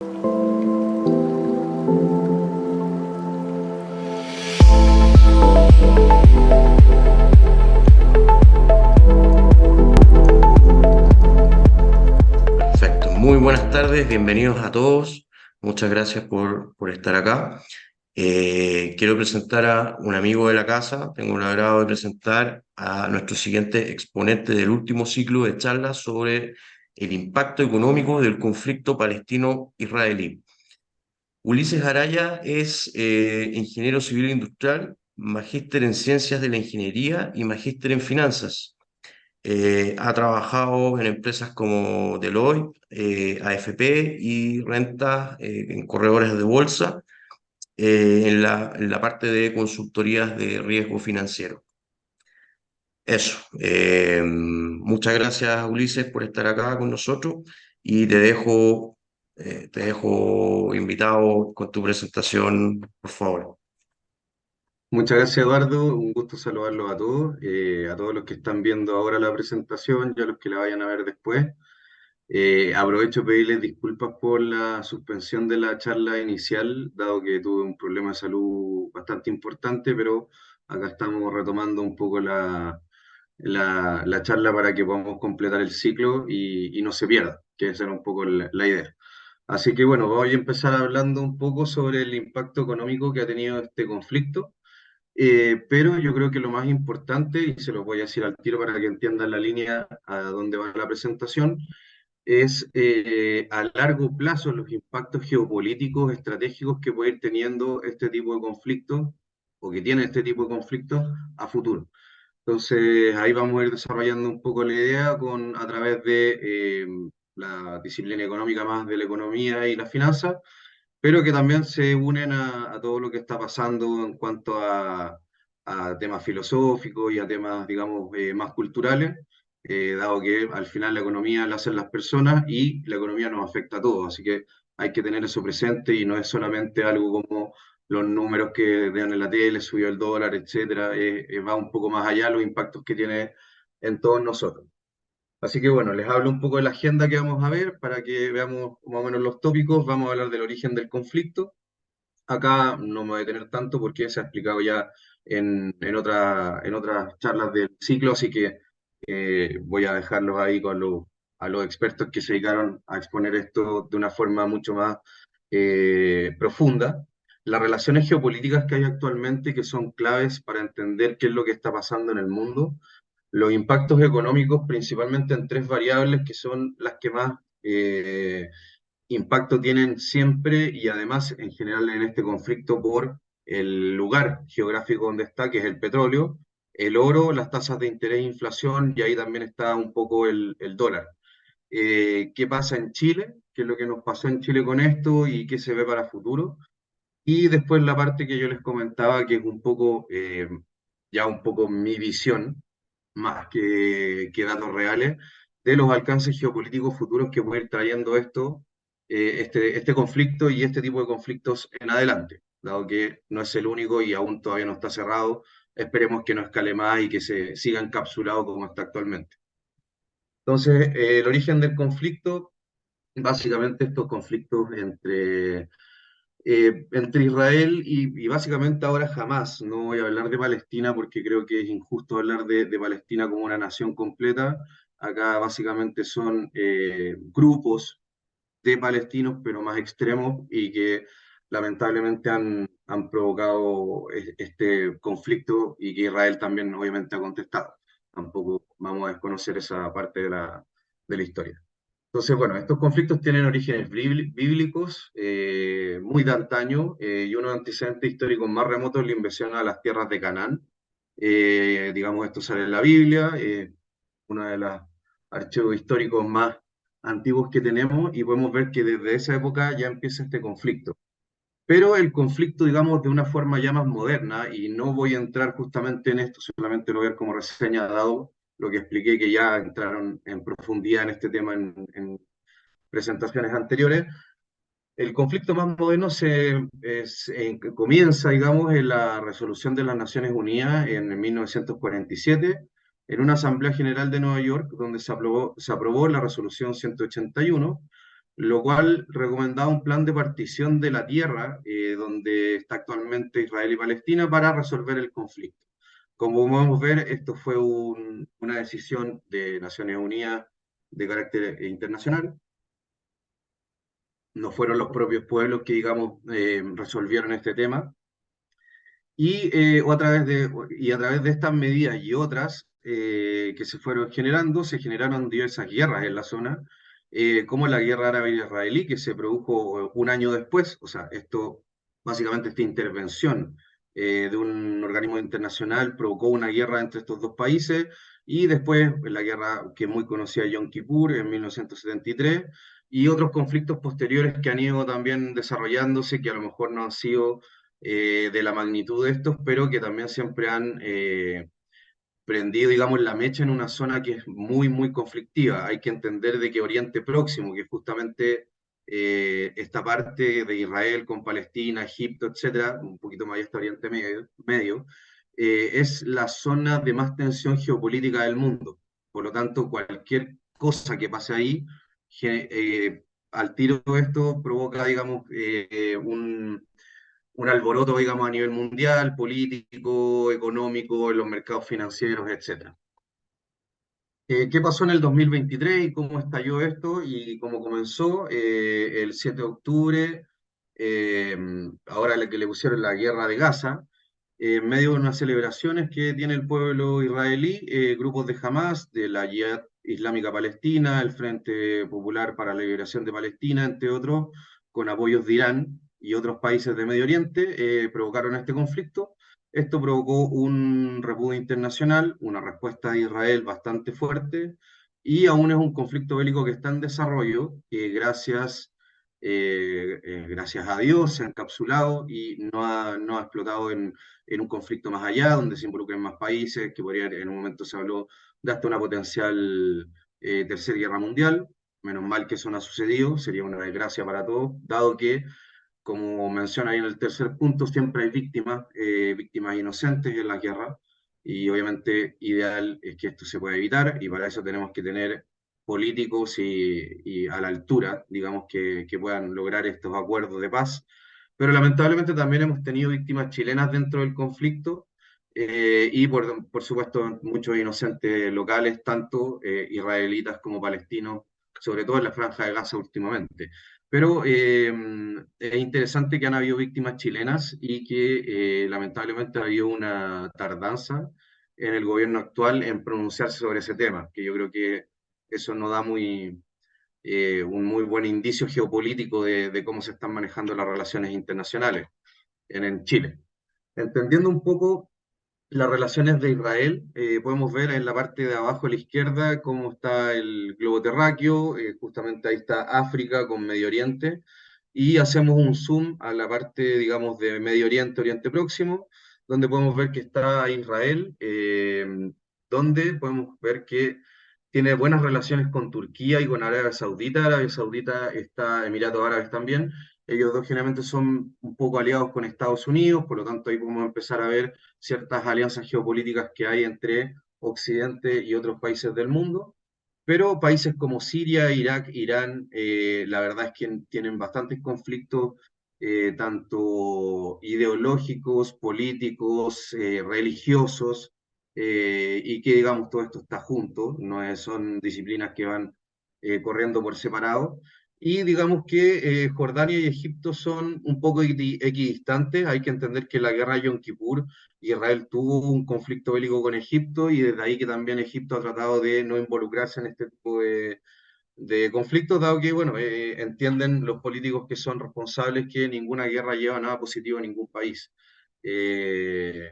Perfecto. Muy buenas tardes, bienvenidos a todos. Muchas gracias por estar acá. Quiero presentar a un amigo de la casa. Tengo el agrado de presentar a nuestro siguiente exponente del último ciclo de charlas sobre el impacto económico del conflicto palestino-israelí. Ulises Araya es ingeniero civil industrial, magíster en ciencias de la ingeniería y magíster en finanzas. Ha trabajado en empresas como Deloitte, AFP y Renta, en corredores de bolsa, en la parte de consultorías de riesgo financiero. Eso. Muchas gracias, Ulises, por estar acá con nosotros y te dejo invitado con tu presentación, por favor. Muchas gracias, Eduardo. Un gusto saludarlos a todos los que están viendo ahora la presentación y a los que la vayan a ver después. Aprovecho para pedirles disculpas por la suspensión de la charla inicial, dado que tuve un problema de salud bastante importante, pero acá estamos retomando un poco la charla para que podamos completar el ciclo y no se pierda, que esa era un poco la idea. Así que bueno, voy a empezar hablando un poco sobre el impacto económico que ha tenido este conflicto. Pero yo creo que lo más importante, y se lo voy a decir al tiro para que entiendan la línea a dónde va la presentación, es a largo plazo los impactos geopolíticos, estratégicos que puede ir teniendo este tipo de conflictos o que tiene este tipo de conflictos a futuro. Entonces ahí vamos a ir desarrollando un poco la idea a través de la disciplina económica más de la economía y la finanza, pero que también se unen a todo lo que está pasando en cuanto a temas filosóficos y a temas, digamos, más culturales, dado que al final la economía la hacen las personas y la economía nos afecta a todos, así que hay que tener eso presente y no es solamente algo como los números que vean en la tele, subió el dólar, etcétera, va un poco más allá los impactos que tiene en todos nosotros. Así que bueno, les hablo un poco de la agenda que vamos a ver para que veamos más o menos los tópicos. Vamos a hablar del origen del conflicto. Acá no me voy a detener tanto porque se ha explicado ya en otras charlas del ciclo, así que voy a dejarlos ahí a los expertos que se dedicaron a exponer esto de una forma mucho más profunda. Las relaciones geopolíticas que hay actualmente, que son claves para entender qué es lo que está pasando en el mundo, los impactos económicos principalmente en tres variables que son las que más impacto tienen siempre y además en general en este conflicto por el lugar geográfico donde está, que es el petróleo, el oro, las tasas de interés e inflación y ahí también está un poco el dólar. ¿Qué pasa en Chile? ¿Qué es lo que nos pasó en Chile con esto y qué se ve para futuro? Y después la parte que yo les comentaba, que es un poco, ya un poco mi visión, más que datos reales, de los alcances geopolíticos futuros que puede ir trayendo esto, este conflicto y este tipo de conflictos en adelante, dado que no es el único y aún todavía no está cerrado. Esperemos que no escale más y que se siga encapsulado como está actualmente. Entonces, el origen del conflicto, básicamente estos conflictos entre Israel y básicamente ahora jamás. No voy a hablar de Palestina porque creo que es injusto hablar de Palestina como una nación completa. Acá básicamente son grupos de palestinos, pero más extremos y que lamentablemente han provocado este conflicto y que Israel también obviamente ha contestado. Tampoco vamos a desconocer esa parte de la historia. Entonces, bueno, estos conflictos tienen orígenes bíblicos muy de antaño y unos antecedentes históricos más remotos la invasión a las tierras de Canaán. Digamos, esto sale en la Biblia, uno de los archivos históricos más antiguos que tenemos y podemos ver que desde esa época ya empieza este conflicto. Pero el conflicto, digamos, de una forma ya más moderna, y no voy a entrar justamente en esto, solamente lo voy a ver como reseña, dado lo que expliqué, que ya entraron en profundidad en este tema en presentaciones anteriores. El conflicto más moderno comienza, digamos, en la resolución de las Naciones Unidas en 1947, en una Asamblea General de Nueva York, donde se aprobó la resolución 181, lo cual recomendaba un plan de partición de la tierra donde está actualmente Israel y Palestina para resolver el conflicto. Como podemos ver, esto fue una decisión de Naciones Unidas de carácter internacional. No fueron los propios pueblos que, digamos, resolvieron este tema. Y a través de estas medidas y otras que se fueron generando, se generaron diversas guerras en la zona, como la guerra árabe-israelí, que se produjo un año después. O sea, esto, básicamente esta intervención de un organismo internacional provocó una guerra entre estos dos países, y después la guerra que es muy conocida, Yom Kippur, en 1973, y otros conflictos posteriores que han ido también desarrollándose, que a lo mejor no han sido de la magnitud de estos, pero que también siempre han prendido, digamos, la mecha en una zona que es muy, muy conflictiva. Hay que entender de que Oriente Próximo, que es justamente esta parte de Israel con Palestina, Egipto, etcétera, un poquito más allá está Oriente Medio, es la zona de más tensión geopolítica del mundo. Por lo tanto, cualquier cosa que pase ahí, al tiro esto provoca, digamos, un alboroto, digamos, a nivel mundial, político, económico, en los mercados financieros, etcétera. ¿Qué pasó en el 2023 y cómo estalló esto y cómo comenzó? El 7 de octubre, eh, ahora que le pusieron la guerra de Gaza, en medio de unas celebraciones que tiene el pueblo israelí, grupos de Hamas, de la Yihad Islámica Palestina, el Frente Popular para la Liberación de Palestina, entre otros, con apoyos de Irán y otros países de Medio Oriente, provocaron este conflicto. Esto provocó un repudio internacional, una respuesta de Israel bastante fuerte, y aún es un conflicto bélico que está en desarrollo, que gracias a Dios se ha encapsulado y no ha explotado en un conflicto más allá, donde se involucren más países, que podría, en un momento se habló de hasta una potencial tercera guerra mundial. Menos mal que eso no ha sucedido, sería una desgracia para todos, dado que, como menciona ahí en el tercer punto, siempre hay víctimas, víctimas inocentes en la guerra, y obviamente ideal es que esto se pueda evitar, y para eso tenemos que tener políticos y a la altura, digamos, que puedan lograr estos acuerdos de paz. Pero lamentablemente también hemos tenido víctimas chilenas dentro del conflicto, y por supuesto muchos inocentes locales, tanto israelitas como palestinos, sobre todo en la Franja de Gaza últimamente. Pero es interesante que han habido víctimas chilenas y que lamentablemente ha habido una tardanza en el gobierno actual en pronunciarse sobre ese tema, que yo creo que eso nos da un muy buen indicio geopolítico de cómo se están manejando las relaciones internacionales en Chile. Entendiendo un poco las relaciones de Israel, podemos ver en la parte de abajo a la izquierda cómo está el globo terráqueo, justamente ahí está África con Medio Oriente, y hacemos un zoom a la parte, digamos, de Medio Oriente, Oriente Próximo, donde podemos ver que está Israel, donde podemos ver que tiene buenas relaciones con Turquía y con Arabia Saudita. Arabia Saudita está, Emiratos Árabes también. Ellos dos generalmente son un poco aliados con Estados Unidos, por lo tanto ahí podemos empezar a ver ciertas alianzas geopolíticas que hay entre Occidente y otros países del mundo. Pero países como Siria, Irak, Irán, la verdad es que tienen bastantes conflictos, tanto ideológicos, políticos, religiosos, y que, digamos, todo esto está junto, son disciplinas que van corriendo por separado. Y digamos que Jordania y Egipto son un poco equidistantes. Hay que entender que la guerra de Yom Kippur, Israel tuvo un conflicto bélico con Egipto, y desde ahí que también Egipto ha tratado de no involucrarse en este tipo de conflictos, dado que, bueno, entienden los políticos que son responsables que ninguna guerra lleva nada positivo a ningún país. Eh,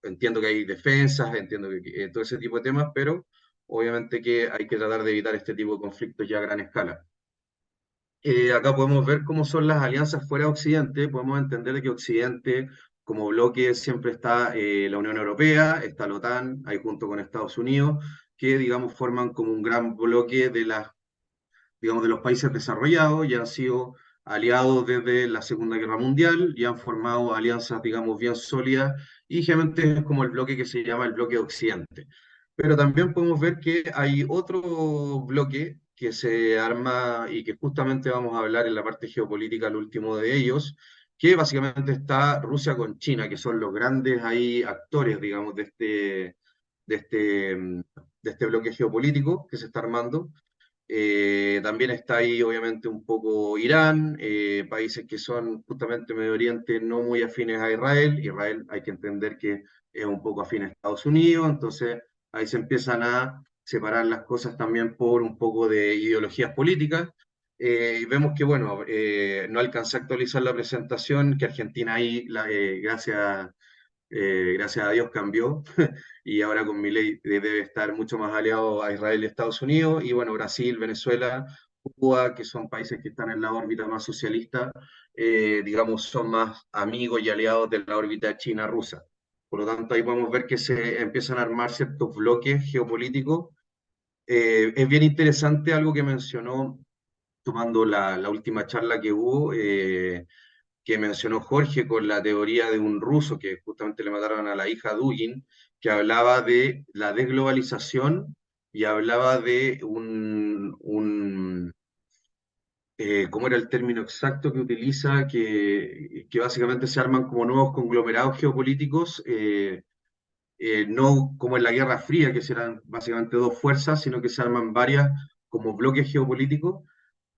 Entiendo que hay defensas, entiendo que todo ese tipo de temas, pero obviamente que hay que tratar de evitar este tipo de conflictos ya a gran escala. Acá podemos ver cómo son las alianzas fuera de Occidente. Podemos entender que Occidente, como bloque, siempre está la Unión Europea, está la OTAN, ahí junto con Estados Unidos, que, digamos, forman como un gran bloque digamos, de los países desarrollados, y han sido aliados desde la Segunda Guerra Mundial, y han formado alianzas, digamos, bien sólidas, y generalmente es como el bloque que se llama el bloque de Occidente. Pero también podemos ver que hay otro bloque que se arma y que justamente vamos a hablar en la parte geopolítica, el último de ellos, que básicamente está Rusia con China, que son los grandes ahí actores, digamos, de este, de este bloque geopolítico que se está armando. También está ahí, obviamente, un poco Irán, países que son justamente Medio Oriente no muy afines a Israel. Israel hay que entender que es un poco afín a Estados Unidos, entonces ahí se empiezan a separar las cosas también por un poco de ideologías políticas. Y vemos que, bueno, no alcancé a actualizar la presentación, que Argentina ahí, gracias a Dios cambió y ahora con Milei debe estar mucho más aliado a Israel y Estados Unidos, y bueno, Brasil, Venezuela, Cuba, que son países que están en la órbita más socialista, digamos, son más amigos y aliados de la órbita china-rusa. Por lo tanto, ahí podemos ver que se empiezan a armar ciertos bloques geopolíticos. Es bien interesante algo que mencionó, tomando la última charla que mencionó Jorge con la teoría de un ruso que justamente le mataron a la hija Dugin, que hablaba de la desglobalización y hablaba de ¿cómo era el término exacto que utiliza? Que básicamente se arman como nuevos conglomerados geopolíticos, no como en la Guerra Fría, que serán básicamente dos fuerzas, sino que se arman varias como bloques geopolíticos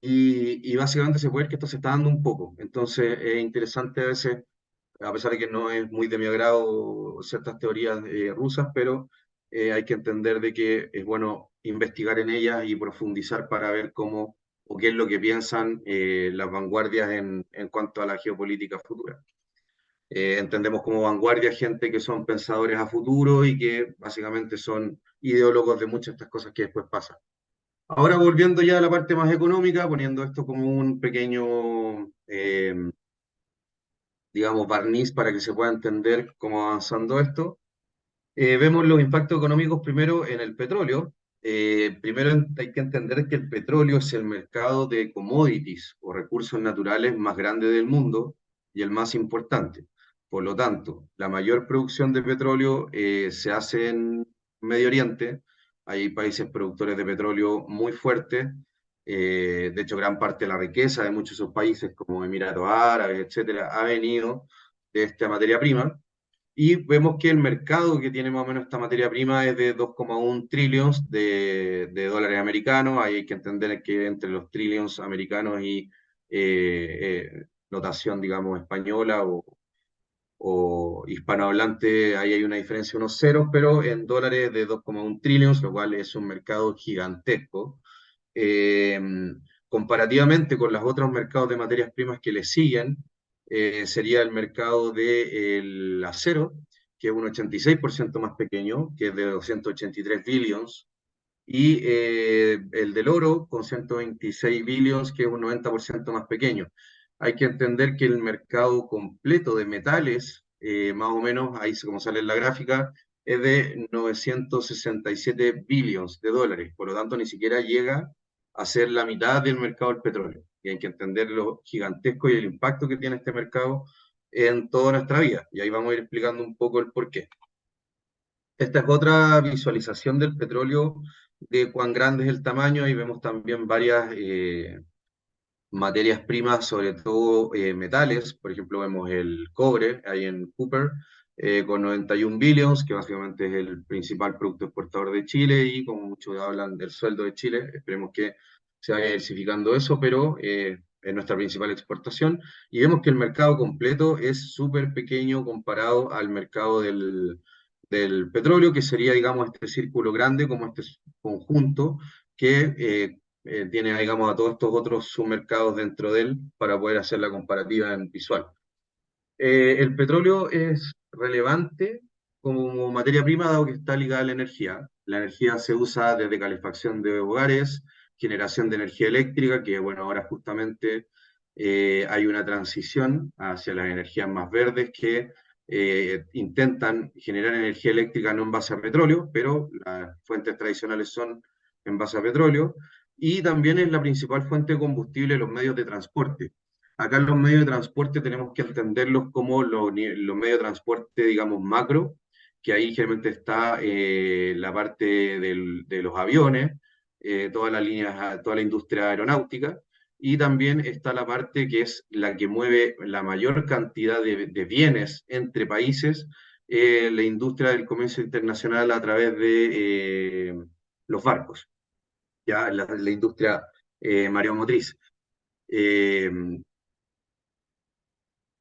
y básicamente se puede ver que esto se está dando un poco. Entonces es interesante a veces, a pesar de que no es muy de mi agrado ciertas teorías rusas, pero hay que entender de que es bueno investigar en ellas y profundizar para ver cómo o qué es lo que piensan las vanguardias en cuanto a la geopolítica futura. Entendemos como vanguardia gente que son pensadores a futuro y que básicamente son ideólogos de muchas de estas cosas que después pasan. Ahora volviendo ya a la parte más económica, poniendo esto como un pequeño, digamos, barniz para que se pueda entender cómo va avanzando esto. Vemos los impactos económicos primero en el petróleo. Primero hay que entender que el petróleo es el mercado de commodities o recursos naturales más grande del mundo y el más importante. Por lo tanto, la mayor producción de petróleo se hace en Medio Oriente. Hay países productores de petróleo muy fuertes. De hecho, gran parte de la riqueza de muchos de esos países, como Emiratos Árabes, etcétera, ha venido de esta materia prima. Y vemos que el mercado que tiene más o menos esta materia prima es de 2,1 trillones de dólares americanos. Ahí hay que entender que entre los trillions americanos y notación, digamos, española o hispanohablante, ahí hay una diferencia de unos ceros, pero en dólares de 2,1 trillones, lo cual es un mercado gigantesco. Eh, Comparativamente con los otros mercados de materias primas que le siguen, sería el mercado del acero, que es un 86% más pequeño, que es de 283 billions, y el del oro con 126 billions, que es un 90% más pequeño. Hay que entender que el mercado completo de metales, más o menos, ahí como sale en la gráfica, es de 967 billions de dólares, por lo tanto ni siquiera llega a ser la mitad del mercado del petróleo. Y hay que entender lo gigantesco y el impacto que tiene este mercado en toda nuestra vida. Y ahí vamos a ir explicando un poco el porqué. Esta es otra visualización del petróleo, de cuán grande es el tamaño. Ahí vemos también varias materias primas, sobre todo metales. Por ejemplo, vemos el cobre ahí en Cooper, con 91 billions, que básicamente es el principal producto exportador de Chile, y como muchos hablan del sueldo de Chile, esperemos que se vaya diversificando eso, pero es nuestra principal exportación. Y vemos que el mercado completo es súper pequeño comparado al mercado del petróleo, que sería, digamos, este círculo grande, como este conjunto, que tiene, digamos, a todos estos otros submercados dentro de él para poder hacer la comparativa en visual. El petróleo es relevante como materia prima dado que está ligada a la energía. La energía se usa desde calefacción de hogares, generación de energía eléctrica, que bueno, ahora justamente hay una transición hacia las energías más verdes que intentan generar energía eléctrica no en base a petróleo, pero las fuentes tradicionales son en base a petróleo, y también es la principal fuente de combustible de los medios de transporte. Acá los medios de transporte tenemos que entenderlos como los medios de transporte, digamos, macro, que ahí generalmente está la parte de los aviones, todas las líneas, toda la industria aeronáutica, y también está la parte que es la que mueve la mayor cantidad de bienes entre países, la industria del comercio internacional a través de los barcos, ya la industria mareomotriz. Eh,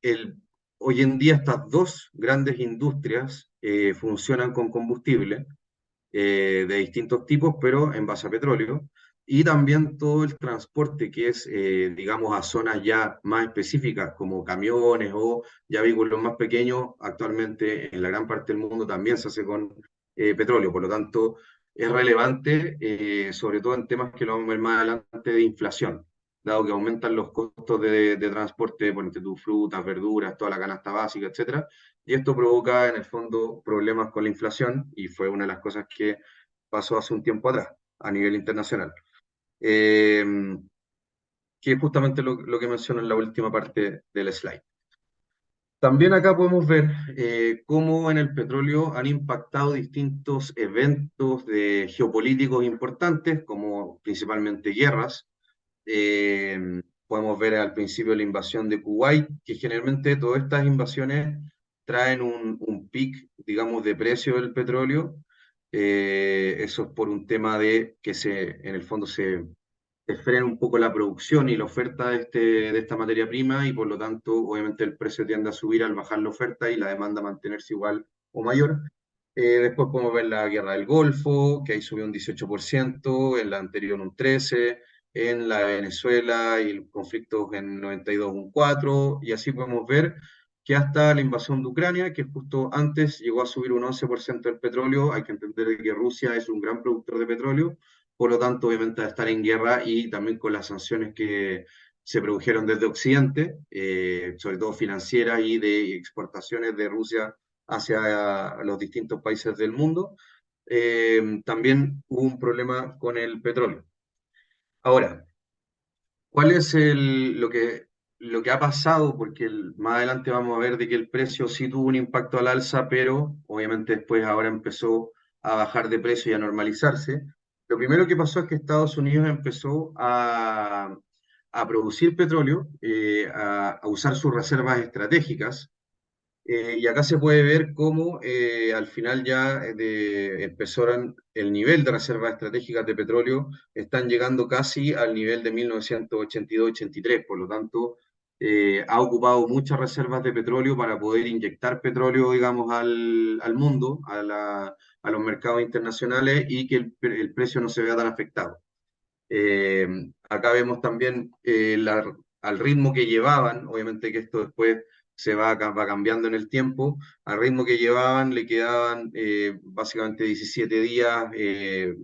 el, Hoy en día estas dos grandes industrias funcionan con combustible de distintos tipos, pero en base a petróleo, y también todo el transporte que es, digamos, a zonas ya más específicas, como camiones o ya vehículos más pequeños, actualmente en la gran parte del mundo también se hace con petróleo, por lo tanto es relevante, sobre todo en temas que lo vamos a ver más adelante de inflación, dado que aumentan los costos de transporte, ponete tus frutas, verduras, toda la canasta básica, etcétera, y esto provoca en el fondo problemas con la inflación y fue una de las cosas que pasó hace un tiempo atrás a nivel internacional. Eh, que es justamente lo que menciono en la última parte del slide. También acá podemos ver cómo en el petróleo han impactado distintos eventos geopolíticos importantes, como principalmente guerras. Podemos ver al principio la invasión de Kuwait, que generalmente todas estas invasiones traen un pic, digamos, de precio del petróleo. Eso es por un tema de que en el fondo se frena un poco la producción y la oferta de esta materia prima y por lo tanto, obviamente, el precio tiende a subir al bajar la oferta y la demanda mantenerse igual o mayor. Después podemos ver la guerra del Golfo, que ahí subió un 18%, en la anterior un 13%, en la de Venezuela y el conflicto en 92 un 4%, y así podemos ver que hasta la invasión de Ucrania, que justo antes llegó a subir un 11% del petróleo. Hay que entender que Rusia es un gran productor de petróleo, por lo tanto, obviamente, a estar en guerra y también con las sanciones que se produjeron desde Occidente, sobre todo financieras y de exportaciones de Rusia hacia los distintos países del mundo, también hubo un problema con el petróleo. Ahora, ¿cuál es lo que ha pasado? Porque más adelante vamos a ver de que el precio sí tuvo un impacto al alza, pero obviamente después ahora empezó a bajar de precio y a normalizarse. Lo primero que pasó es que Estados Unidos empezó a producir petróleo, a usar sus reservas estratégicas, y acá se puede ver cómo al final ya empezaron el nivel de reservas estratégicas de petróleo, están llegando casi al nivel de 1982-83, por lo tanto ha ocupado muchas reservas de petróleo para poder inyectar petróleo, digamos, al mundo, a los mercados internacionales y que el precio no se vea tan afectado. Eh, Acá vemos también al ritmo que llevaban, obviamente que esto después va cambiando en el tiempo, al ritmo que llevaban le quedaban básicamente 17 días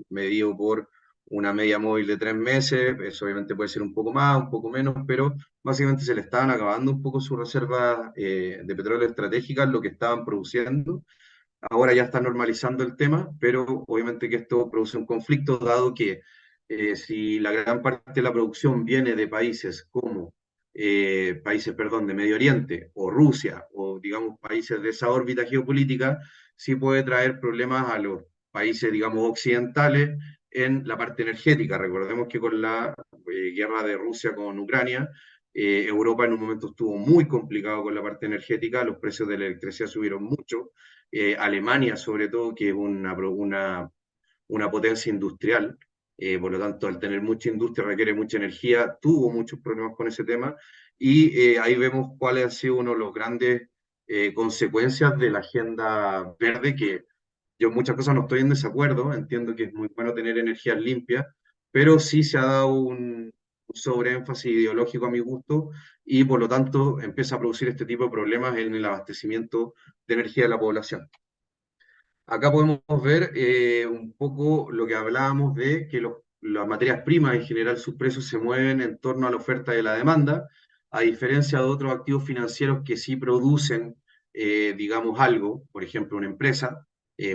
medido por una media móvil de 3 meses. Eso obviamente puede ser un poco más, un poco menos, pero básicamente se le estaban acabando un poco sus reservas de petróleo estratégicas, lo que estaban produciendo. Ahora ya está normalizando el tema, pero obviamente que esto produce un conflicto, dado que si la gran parte de la producción viene de países como perdón, de Medio Oriente o Rusia, o digamos países de esa órbita geopolítica, sí puede traer problemas a los países, digamos, occidentales en la parte energética. Recordemos que con la guerra de Rusia con Ucrania, Europa en un momento estuvo muy complicado con la parte energética, los precios de la electricidad subieron mucho. Alemania, sobre todo, que es una potencia industrial, por lo tanto, al tener mucha industria requiere mucha energía, tuvo muchos problemas con ese tema, y ahí vemos cuáles han sido uno de los grandes consecuencias de la agenda verde, que yo en muchas cosas no estoy en desacuerdo, entiendo que es muy bueno tener energías limpias, pero sí se ha dado un sobreénfasis ideológico a mi gusto y por lo tanto empieza a producir este tipo de problemas en el abastecimiento de energía de la población. Acá podemos ver un poco lo que hablábamos de que las materias primas en general sus precios se mueven en torno a la oferta y la demanda, a diferencia de otros activos financieros que sí producen, digamos, algo, por ejemplo, una empresa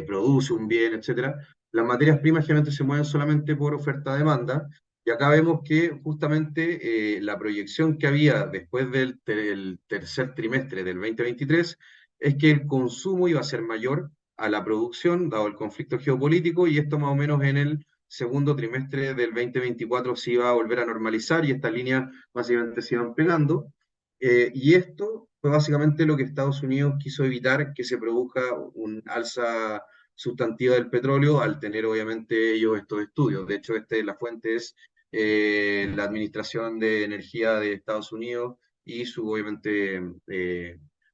produce un bien, etcétera. Las materias primas generalmente se mueven solamente por oferta-demanda, y acá vemos que justamente la proyección que había después del tercer trimestre del 2023 es que el consumo iba a ser mayor a la producción, dado el conflicto geopolítico, y esto más o menos en el segundo trimestre del 2024 se iba a volver a normalizar y estas líneas básicamente se iban pegando. Y esto fue básicamente lo que Estados Unidos quiso evitar, que se produzca un alza sustantiva del petróleo al tener obviamente ellos estos estudios. De hecho, la fuente es la Administración de Energía de Estados Unidos y su obviamente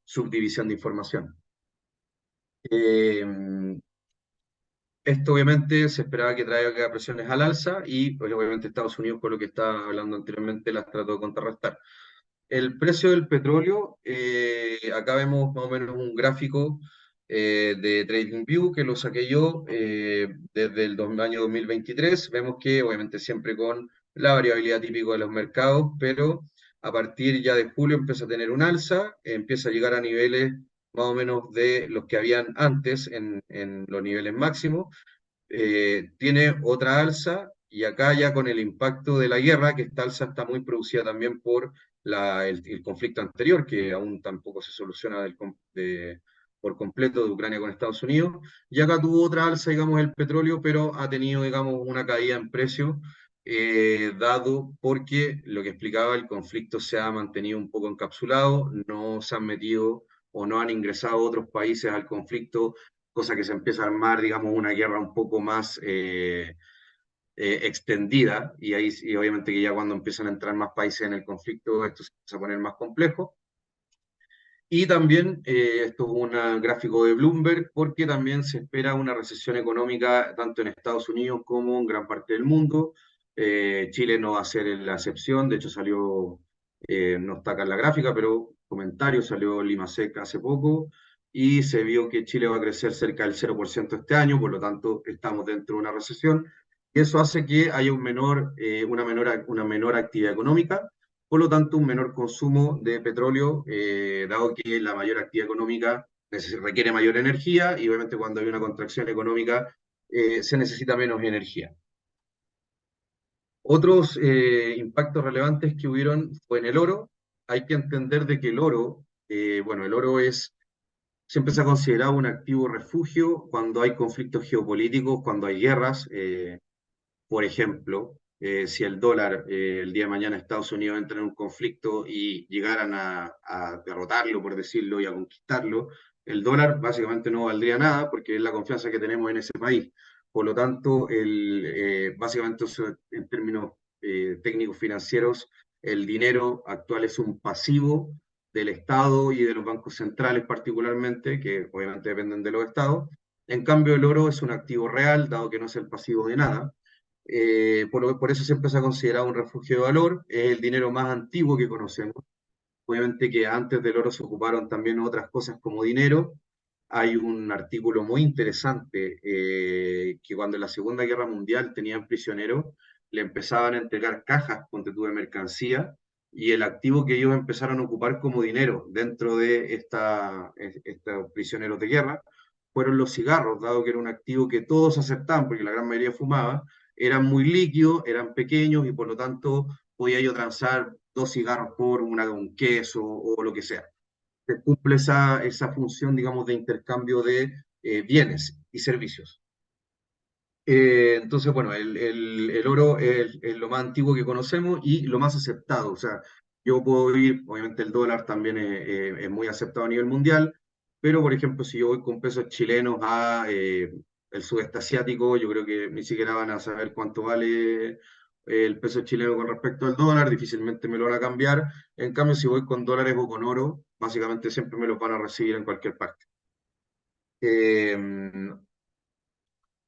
subdivisión de información. Eh, Esto obviamente se esperaba que traiga presiones al alza y pues, obviamente Estados Unidos, por lo que estaba hablando anteriormente, las trató de contrarrestar. El precio del petróleo, acá vemos más o menos un gráfico de TradingView que lo saqué yo desde el año 2023. Vemos que obviamente siempre con la variabilidad típica de los mercados, pero a partir ya de julio empieza a tener un alza, empieza a llegar a niveles más o menos de los que habían antes en los niveles máximos, tiene otra alza y acá ya con el impacto de la guerra, que esta alza está muy producida también por el conflicto anterior, que aún tampoco se soluciona por completo de Ucrania con Estados Unidos, y acá tuvo otra alza, digamos, el petróleo, pero ha tenido, digamos, una caída en precio, dado porque lo que explicaba, el conflicto se ha mantenido un poco encapsulado, no se han metido o no han ingresado otros países al conflicto, cosa que se empieza a armar, digamos, una guerra un poco más extendida, y ahí y obviamente que ya cuando empiezan a entrar más países en el conflicto, esto se empieza a poner más complejo. Y también, esto es un gráfico de Bloomberg, porque también se espera una recesión económica tanto en Estados Unidos como en gran parte del mundo. Chile no va a ser la excepción, de hecho salió, no está acá en la gráfica, pero comentario, salió Limasec hace poco y se vio que Chile va a crecer cerca del 0% este año, por lo tanto estamos dentro de una recesión y eso hace que haya una menor actividad económica, por lo tanto, un menor consumo de petróleo, dado que la mayor actividad económica requiere mayor energía y obviamente cuando hay una contracción económica se necesita menos energía. Otros impactos relevantes que hubieron fue en el oro. Hay que entender de que el oro, bueno, el oro siempre se ha considerado un activo refugio cuando hay conflictos geopolíticos, cuando hay guerras. Por ejemplo, si el dólar el día de mañana Estados Unidos entra en un conflicto y llegaran a derrotarlo, por decirlo, y a conquistarlo, el dólar básicamente no valdría nada porque es la confianza que tenemos en ese país. Por lo tanto, básicamente en términos técnicos financieros, el dinero actual es un pasivo del Estado y de los bancos centrales particularmente, que obviamente dependen de los estados. En cambio, el oro es un activo real, dado que no es el pasivo de nada. Por eso siempre se ha considerado un refugio de valor, es el dinero más antiguo que conocemos. Obviamente que antes del oro se ocuparon también otras cosas como dinero. Hay un artículo muy interesante que cuando en la Segunda Guerra Mundial tenían prisioneros, le empezaban a entregar cajas, ponte tú, de mercancía, y el activo que ellos empezaron a ocupar como dinero dentro de estos prisioneros de guerra fueron los cigarros, dado que era un activo que todos aceptaban, porque la gran mayoría fumaba, eran muy líquidos, eran pequeños y por lo tanto podía yo transar dos cigarros por un queso o lo que sea. Se cumple esa función, digamos, de intercambio de bienes y servicios. Entonces, bueno, el oro es lo más antiguo que conocemos y lo más aceptado. O sea, yo puedo ir, obviamente el dólar también es muy aceptado a nivel mundial, pero por ejemplo, si yo voy con pesos chilenos a el sudeste asiático, yo creo que ni siquiera van a saber cuánto vale el peso chileno con respecto al dólar, difícilmente me lo van a cambiar. En cambio, si voy con dólares o con oro, básicamente siempre me los van a recibir en cualquier parte. Eh,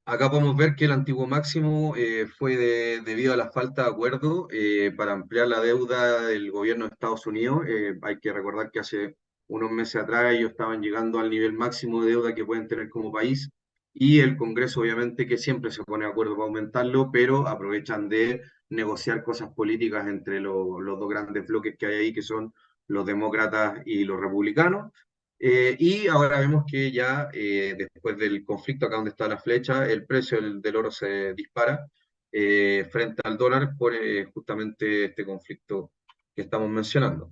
Acá podemos ver que el antiguo máximo fue debido a la falta de acuerdo para ampliar la deuda del gobierno de Estados Unidos. Hay que recordar que hace unos meses atrás ellos estaban llegando al nivel máximo de deuda que pueden tener como país y el Congreso obviamente que siempre se pone de acuerdo para aumentarlo, pero aprovechan de negociar cosas políticas entre los dos grandes bloques que hay ahí, que son los demócratas y los republicanos. Y ahora vemos que ya después del conflicto, acá donde está la flecha, el precio del oro se dispara frente al dólar por justamente este conflicto que estamos mencionando.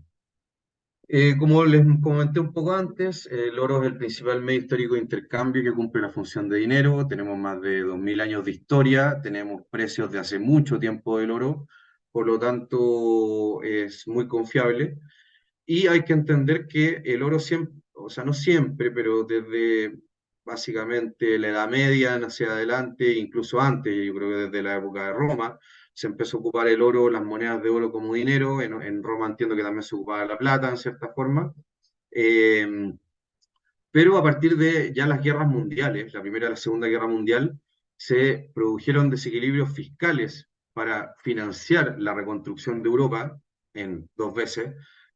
Como les comenté un poco antes, el oro es el principal medio histórico de intercambio que cumple la función de dinero. Tenemos más de 2000 años de historia, tenemos precios de hace mucho tiempo del oro, por lo tanto es muy confiable. Y hay que entender que el oro siempre, o sea, no siempre, pero desde básicamente la Edad Media hacia adelante, incluso antes, yo creo que desde la época de Roma, se empezó a ocupar el oro, las monedas de oro como dinero. En Roma entiendo que también se ocupaba la plata en cierta forma. Eh, pero a partir de ya las guerras mundiales, la Primera y la Segunda Guerra Mundial, se produjeron desequilibrios fiscales para financiar la reconstrucción de Europa en dos veces,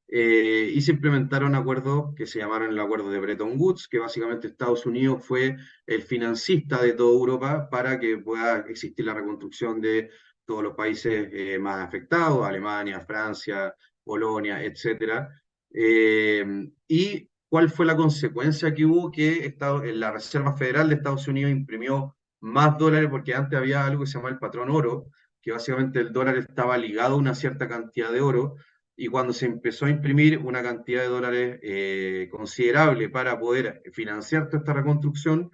y se implementaron acuerdos que se llamaron el Acuerdo de Bretton Woods, que básicamente Estados Unidos fue el financista de toda Europa para que pueda existir la reconstrucción de todos los países más afectados, Alemania, Francia, Polonia, etcétera. ¿Y cuál fue la consecuencia que hubo? Que la Reserva Federal de Estados Unidos imprimió más dólares porque antes había algo que se llama el patrón oro, que básicamente el dólar estaba ligado a una cierta cantidad de oro, y cuando se empezó a imprimir una cantidad de dólares considerable para poder financiar toda esta reconstrucción,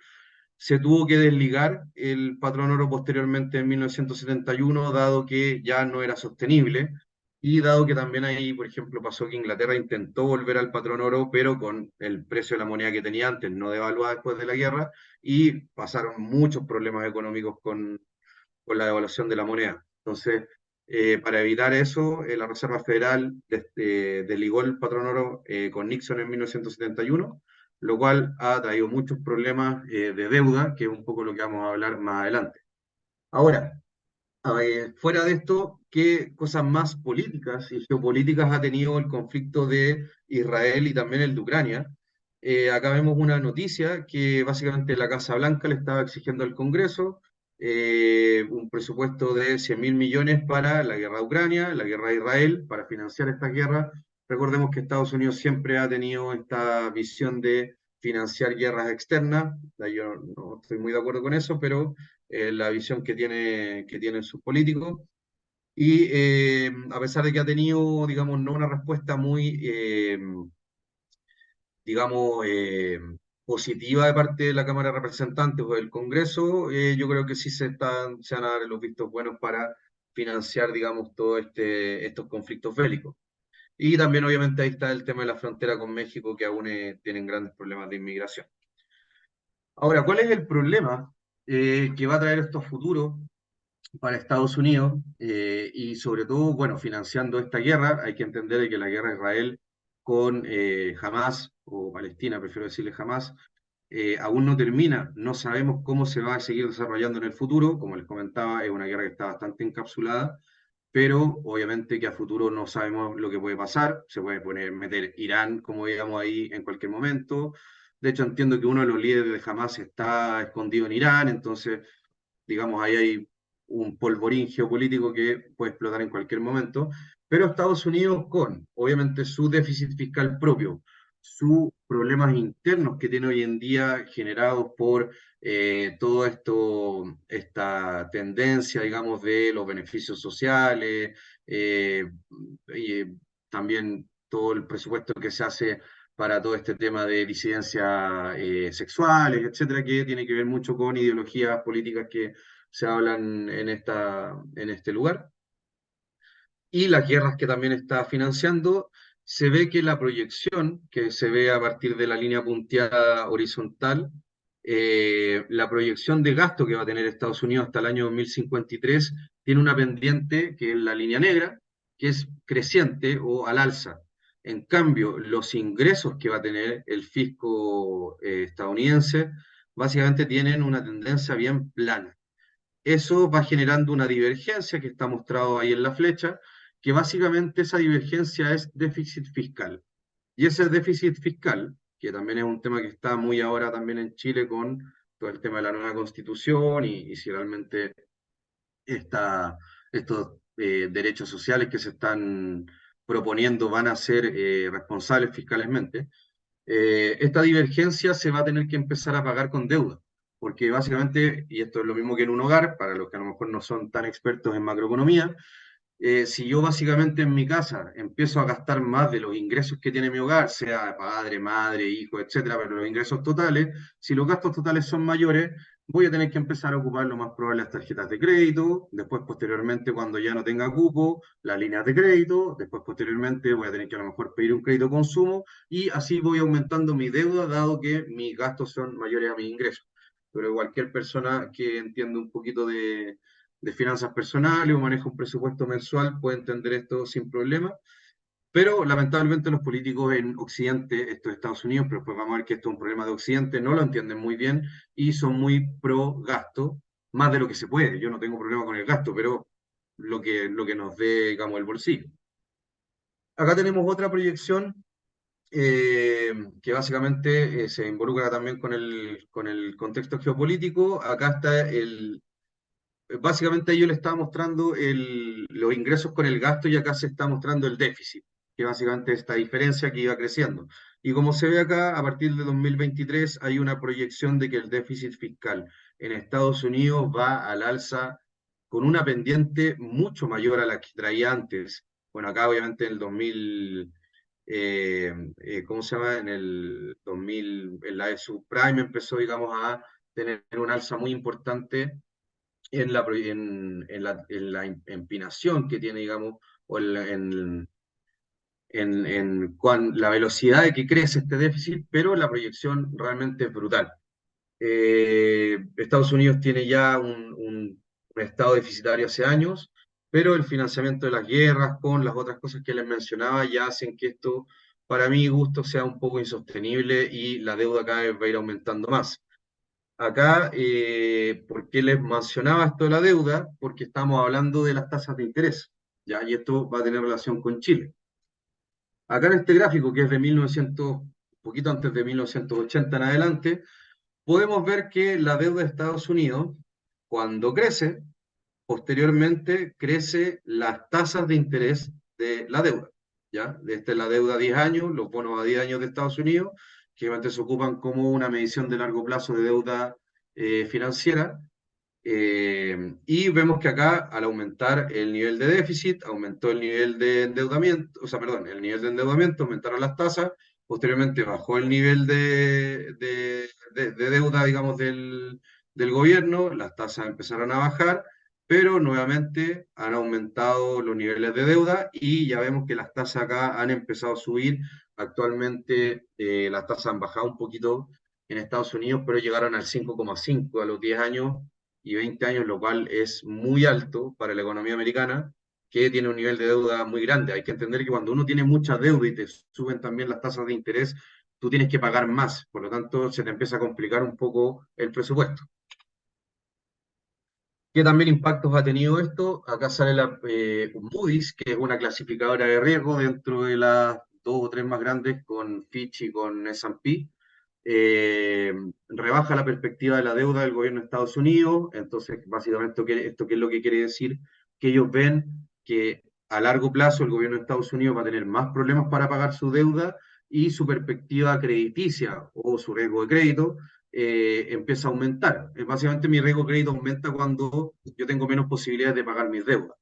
se tuvo que desligar el patrón oro posteriormente en 1971, dado que ya no era sostenible, y dado que también ahí, por ejemplo, pasó que Inglaterra intentó volver al patrón oro, pero con el precio de la moneda que tenía antes, no devaluada después de la guerra, y pasaron muchos problemas económicos con la devaluación de la moneda. Entonces, para evitar eso, la Reserva Federal desligó el patrón oro con Nixon en 1971, lo cual ha traído muchos problemas de deuda, que es un poco lo que vamos a hablar más adelante. Ahora, fuera de esto, ¿qué cosas más políticas y geopolíticas ha tenido el conflicto de Israel y también el de Ucrania? Acá vemos una noticia que básicamente la Casa Blanca le estaba exigiendo al Congreso un presupuesto de 100.000 millones para la guerra de Ucrania, la guerra de Israel, para financiar esta guerra. Recordemos que Estados Unidos siempre ha tenido esta visión de financiar guerras externas. Yo no estoy muy de acuerdo con eso, pero la visión que tienen sus políticos. Y a pesar de que ha tenido, digamos, no una respuesta muy, digamos, positiva de parte de la Cámara de Representantes o del Congreso, yo creo que sí se van a dar los vistos buenos para financiar, digamos, todo estos conflictos bélicos. Y también, obviamente, ahí está el tema de la frontera con México, que aún tienen grandes problemas de inmigración. Ahora, ¿cuál es el problema que va a traer estos futuros para Estados Unidos? Y sobre todo, bueno, financiando esta guerra, hay que entender que la guerra de Israel con Hamas, o Palestina, prefiero decirle Hamas, aún no termina. No sabemos cómo se va a seguir desarrollando en el futuro. Como les comentaba, es una guerra que está bastante encapsulada, pero obviamente que a futuro no sabemos lo que puede pasar. Se puede meter Irán, como digamos, ahí en cualquier momento. De hecho, entiendo que uno de los líderes de Hamas está escondido en Irán, entonces digamos, ahí hay un polvorín geopolítico que puede explotar en cualquier momento, pero Estados Unidos con, obviamente, su déficit fiscal propio, sus problemas internos que tiene hoy en día generados por todo esto, esta tendencia, digamos, de los beneficios sociales, y también todo el presupuesto que se hace para todo este tema de disidencias sexuales, etcétera, que tiene que ver mucho con ideologías políticas que se hablan en este lugar, y las guerras que también está financiando. Se ve que la proyección que se ve a partir de la línea punteada horizontal, la proyección de gasto que va a tener Estados Unidos hasta el año 2053 tiene una pendiente que es la línea negra, que es creciente o al alza. En cambio, los ingresos que va a tener el fisco estadounidense básicamente tienen una tendencia bien plana. Eso va generando una divergencia que está mostrado ahí en la flecha, que básicamente esa divergencia es déficit fiscal. Y ese déficit fiscal, que también es un tema que está muy ahora también en Chile con todo el tema de la nueva constitución, y si realmente estos derechos sociales que se están proponiendo van a ser responsables fiscalmente, esta divergencia se va a tener que empezar a pagar con deuda, porque básicamente, y esto es lo mismo que en un hogar, para los que a lo mejor no son tan expertos en macroeconomía, Si yo básicamente en mi casa empiezo a gastar más de los ingresos que tiene mi hogar, sea padre, madre, hijo, etcétera, pero los ingresos totales, si los gastos totales son mayores, voy a tener que empezar a ocupar lo más probable las tarjetas de crédito, después posteriormente cuando ya no tenga cupo, las líneas de crédito, después posteriormente voy a tener que a lo mejor pedir un crédito consumo y así voy aumentando mi deuda dado que mis gastos son mayores a mis ingresos. Pero cualquier persona que entienda un poquito de finanzas personales o maneja un presupuesto mensual puede entender esto sin problema. Pero lamentablemente los políticos en Occidente, esto es Estados Unidos, pero después vamos a ver que esto es un problema de Occidente, no lo entienden muy bien y son muy pro gasto, más de lo que se puede. Yo no tengo problema con el gasto, pero lo que nos dé, digamos, el bolsillo. Acá tenemos otra proyección que básicamente se involucra también con el contexto geopolítico. Acá está básicamente yo le estaba mostrando los ingresos con el gasto y acá se está mostrando el déficit, que básicamente es esta diferencia que iba creciendo. Y como se ve acá, a partir de 2023 hay una proyección de que el déficit fiscal en Estados Unidos va al alza con una pendiente mucho mayor a la que traía antes. Bueno, acá obviamente en el 2000, ¿cómo se llama? En el 2000, en la subprime empezó, digamos, a tener un alza muy importante en la empinación que tiene, digamos, o la velocidad de que crece este déficit, pero la proyección realmente es brutal. Estados Unidos tiene ya un estado deficitario hace años, pero el financiamiento de las guerras con las otras cosas que les mencionaba ya hacen que esto, para mi gusto, sea un poco insostenible y la deuda cada vez va a ir aumentando más. Acá, ¿por qué les mencionaba esto de la deuda? Porque estamos hablando de las tasas de interés, ¿ya? Y esto va a tener relación con Chile. Acá en este gráfico, que es de 1900, poquito antes de 1980 en adelante, podemos ver que la deuda de Estados Unidos, cuando crece, posteriormente crece las tasas de interés de la deuda, ¿ya? Esta es la deuda a 10 años, los bonos a 10 años de Estados Unidos, que antes se ocupan como una medición de largo plazo de deuda financiera. Y vemos que acá, al aumentar el nivel de déficit, aumentó el nivel de endeudamiento, o sea, perdón, el nivel de endeudamiento, aumentaron las tasas, posteriormente bajó el nivel de deuda, digamos, del gobierno, las tasas empezaron a bajar, pero nuevamente han aumentado los niveles de deuda y ya vemos que las tasas acá han empezado a subir. Actualmente las tasas han bajado un poquito en Estados Unidos, pero llegaron al 5,5 a los 10 años y 20 años, lo cual es muy alto para la economía americana, que tiene un nivel de deuda muy grande. Hay que entender que cuando uno tiene mucha deuda y te suben también las tasas de interés, tú tienes que pagar más, por lo tanto se te empieza a complicar un poco el presupuesto. ¿Qué también impactos ha tenido esto? Acá sale Moody's, que es una clasificadora de riesgo dentro de las dos o tres más grandes, con Fitch y con S&P. eh, Rebaja la perspectiva de la deuda del gobierno de Estados Unidos. Entonces, básicamente, ¿esto qué es lo que quiere decir? Que ellos ven que a largo plazo el gobierno de Estados Unidos va a tener más problemas para pagar su deuda y su perspectiva crediticia o su riesgo de crédito empieza a aumentar. Básicamente, mi riesgo de crédito aumenta cuando yo tengo menos posibilidades de pagar mis deudas.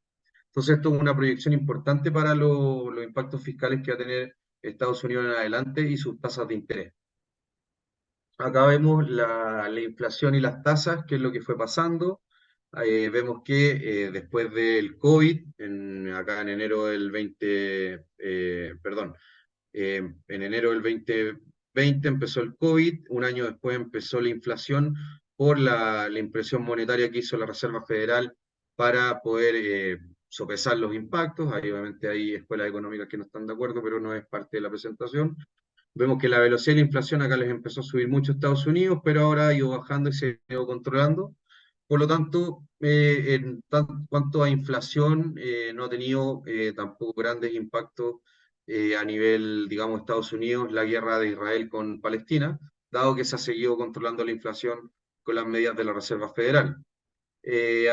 Entonces, esto es una proyección importante para los impactos fiscales que va a tener Estados Unidos en adelante y sus tasas de interés. Acá vemos la inflación y las tasas, qué es lo que fue pasando. Vemos que después del COVID, acá en enero del 20, perdón, en enero del 2020 empezó el COVID, un año después empezó la inflación por la impresión monetaria que hizo la Reserva Federal para poder sopesar los impactos. Ahí obviamente hay escuelas económicas que no están de acuerdo, pero no es parte de la presentación. Vemos que la velocidad de la inflación acá les empezó a subir mucho a Estados Unidos, pero ahora ha ido bajando y se ha ido controlando. Por lo tanto, cuanto a inflación, no ha tenido tampoco grandes impactos a nivel, digamos, Estados Unidos, la guerra de Israel con Palestina, dado que se ha seguido controlando la inflación con las medidas de la Reserva Federal.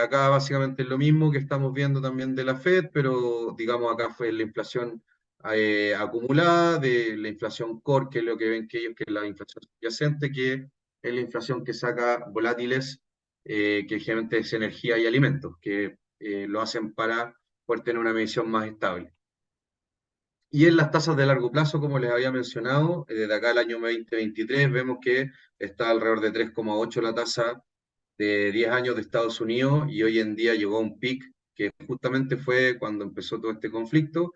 Acá básicamente es lo mismo que estamos viendo también de la Fed, pero digamos acá fue la inflación acumulada, de la inflación core, que es lo que ven que ellos, que es la inflación subyacente, que es la inflación que saca volátiles, que generalmente es energía y alimentos, que lo hacen para poder tener una medición más estable. Y en las tasas de largo plazo, como les había mencionado, desde acá al año 2023 vemos que está alrededor de 3,8 la tasa de 10 años de Estados Unidos y hoy en día llegó a un pic que justamente fue cuando empezó todo este conflicto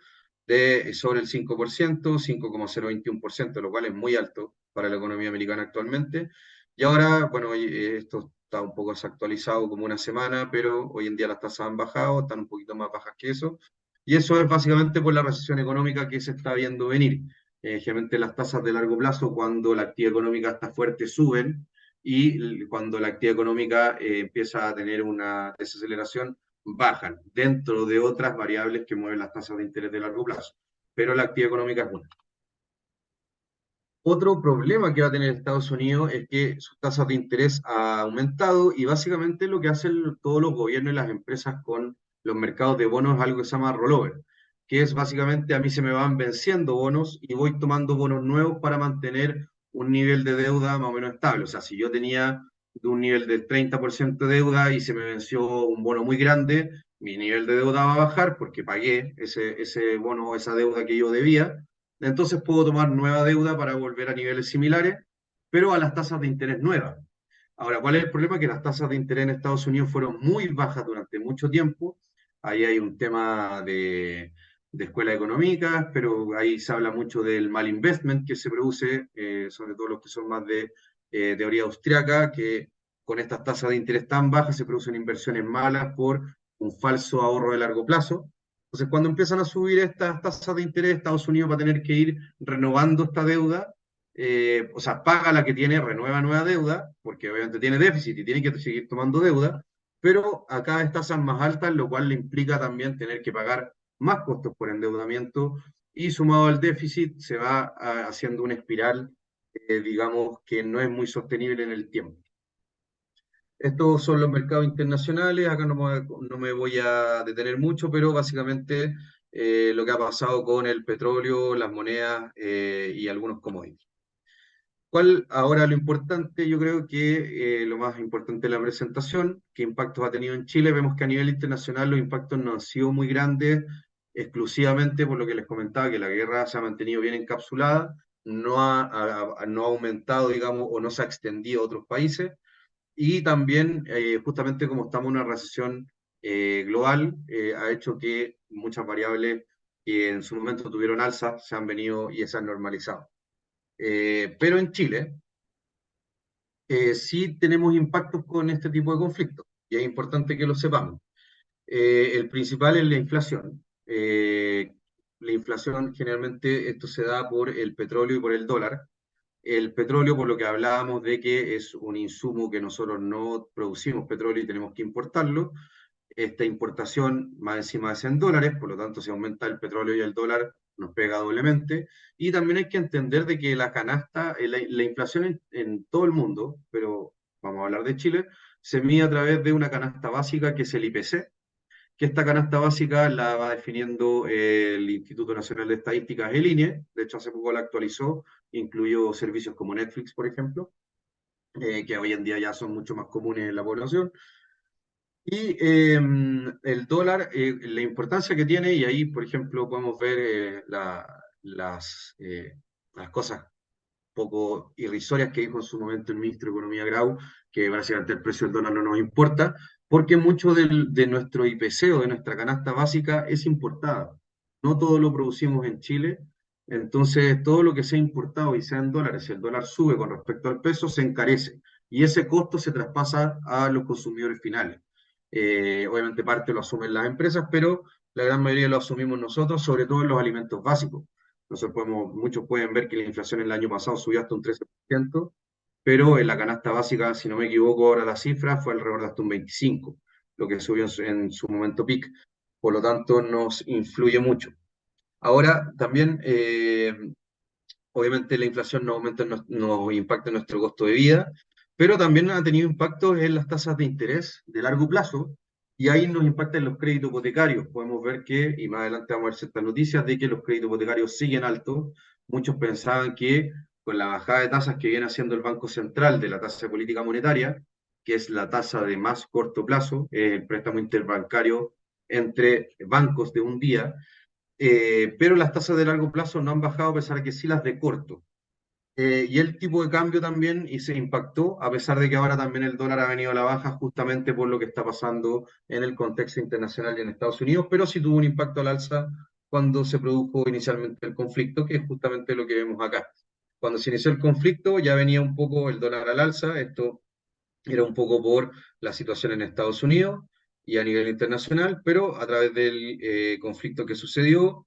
de sobre el 5%, 5,021%, lo cual es muy alto para la economía americana actualmente. Y ahora, bueno, esto está un poco desactualizado como una semana, pero hoy en día las tasas han bajado, están un poquito más bajas que eso. Y eso es básicamente por la recesión económica que se está viendo venir. Generalmente las tasas de largo plazo, cuando la actividad económica está fuerte, suben, y cuando la actividad económica empieza a tener una desaceleración, bajan, dentro de otras variables que mueven las tasas de interés de largo plazo. Pero la actividad económica es una. Otro problema que va a tener Estados Unidos es que sus tasas de interés han aumentado y básicamente lo que hacen todos los gobiernos y las empresas con los mercados de bonos es algo que se llama rollover, que es básicamente a mí se me van venciendo bonos y voy tomando bonos nuevos para mantener un nivel de deuda más o menos estable. O sea, si yo tenía de un nivel del 30% de deuda y se me venció un bono muy grande, mi nivel de deuda va a bajar porque pagué ese bono, esa deuda que yo debía, entonces puedo tomar nueva deuda para volver a niveles similares, pero a las tasas de interés nuevas. Ahora, ¿cuál es el problema? Que las tasas de interés en Estados Unidos fueron muy bajas durante mucho tiempo. Ahí hay un tema de escuelas económicas, pero ahí se habla mucho del mal investment que se produce, sobre todo los que son más de teoría austriaca, que con estas tasas de interés tan bajas se producen inversiones malas por un falso ahorro de largo plazo. Entonces, cuando empiezan a subir estas tasas de interés, Estados Unidos va a tener que ir renovando esta deuda, o sea, paga la que tiene, renueva nueva deuda, porque obviamente tiene déficit y tiene que seguir tomando deuda, pero a cada vez tasas más altas, lo cual le implica también tener que pagar más costos por endeudamiento y sumado al déficit se va haciendo una espiral, digamos, que no es muy sostenible en el tiempo. Estos son los mercados internacionales, acá no me voy a detener mucho, pero básicamente lo que ha pasado con el petróleo, las monedas y algunos commodities. ¿Cuál ahora lo importante? Yo creo que lo más importante de la presentación, qué impactos ha tenido en Chile. Vemos que a nivel internacional los impactos no han sido muy grandes, exclusivamente por lo que les comentaba, que la guerra se ha mantenido bien encapsulada, no ha aumentado, digamos, o no se ha extendido a otros países. Y también, justamente como estamos en una recesión global, ha hecho que muchas variables que en su momento tuvieron alza se han venido y se han normalizado. Pero en Chile sí tenemos impactos con este tipo de conflictos y es importante que lo sepamos. El principal es la inflación. La inflación generalmente esto se da por el petróleo y por el dólar. El petróleo, por lo que hablábamos de que es un insumo que nosotros no producimos petróleo y tenemos que importarlo, esta importación más encima es en dólares, por lo tanto, si aumenta el petróleo y el dólar, nos pega doblemente. Y también hay que entender de que la canasta, la inflación en todo el mundo, pero vamos a hablar de Chile, se mide a través de una canasta básica que es el IPC, que esta canasta básica la va definiendo el Instituto Nacional de Estadísticas, el INE, de hecho hace poco la actualizó, incluyó servicios como Netflix, por ejemplo, que hoy en día ya son mucho más comunes en la población. Y el dólar, la importancia que tiene, y ahí, por ejemplo, podemos ver las cosas poco irrisorias que dijo en su momento el ministro de Economía Grau, que básicamente el precio del dólar no nos importa, porque mucho de nuestro IPC o de nuestra canasta básica es importada. No todo lo producimos en Chile, entonces todo lo que sea importado y sea en dólares, si el dólar sube con respecto al peso, se encarece. Y ese costo se traspasa a los consumidores finales. Obviamente parte lo asumen las empresas, pero la gran mayoría lo asumimos nosotros, sobre todo en los alimentos básicos. Muchos pueden ver que la inflación el año pasado subió hasta un 13%, pero en la canasta básica, si no me equivoco ahora la cifra, fue alrededor de hasta un 25%, lo que subió en su momento peak. Por lo tanto, nos influye mucho. Ahora, también, obviamente la inflación nos impacta en nuestro costo de vida, pero también ha tenido impactos en las tasas de interés de largo plazo, y ahí nos impacta en los créditos hipotecarios. Podemos ver que, y más adelante vamos a ver ciertas noticias, de que los créditos hipotecarios siguen altos. Muchos pensaban que con la bajada de tasas que viene haciendo el Banco Central de la tasa de política monetaria, que es la tasa de más corto plazo, el préstamo interbancario entre bancos de un día, pero las tasas de largo plazo no han bajado a pesar de que sí las de corto. Y el tipo de cambio también y se impactó, a pesar de que ahora también el dólar ha venido a la baja justamente por lo que está pasando en el contexto internacional y en Estados Unidos, pero sí tuvo un impacto al alza cuando se produjo inicialmente el conflicto, que es justamente lo que vemos acá. Cuando se inició el conflicto ya venía un poco el dólar al alza, esto era un poco por la situación en Estados Unidos y a nivel internacional, pero a través del conflicto que sucedió,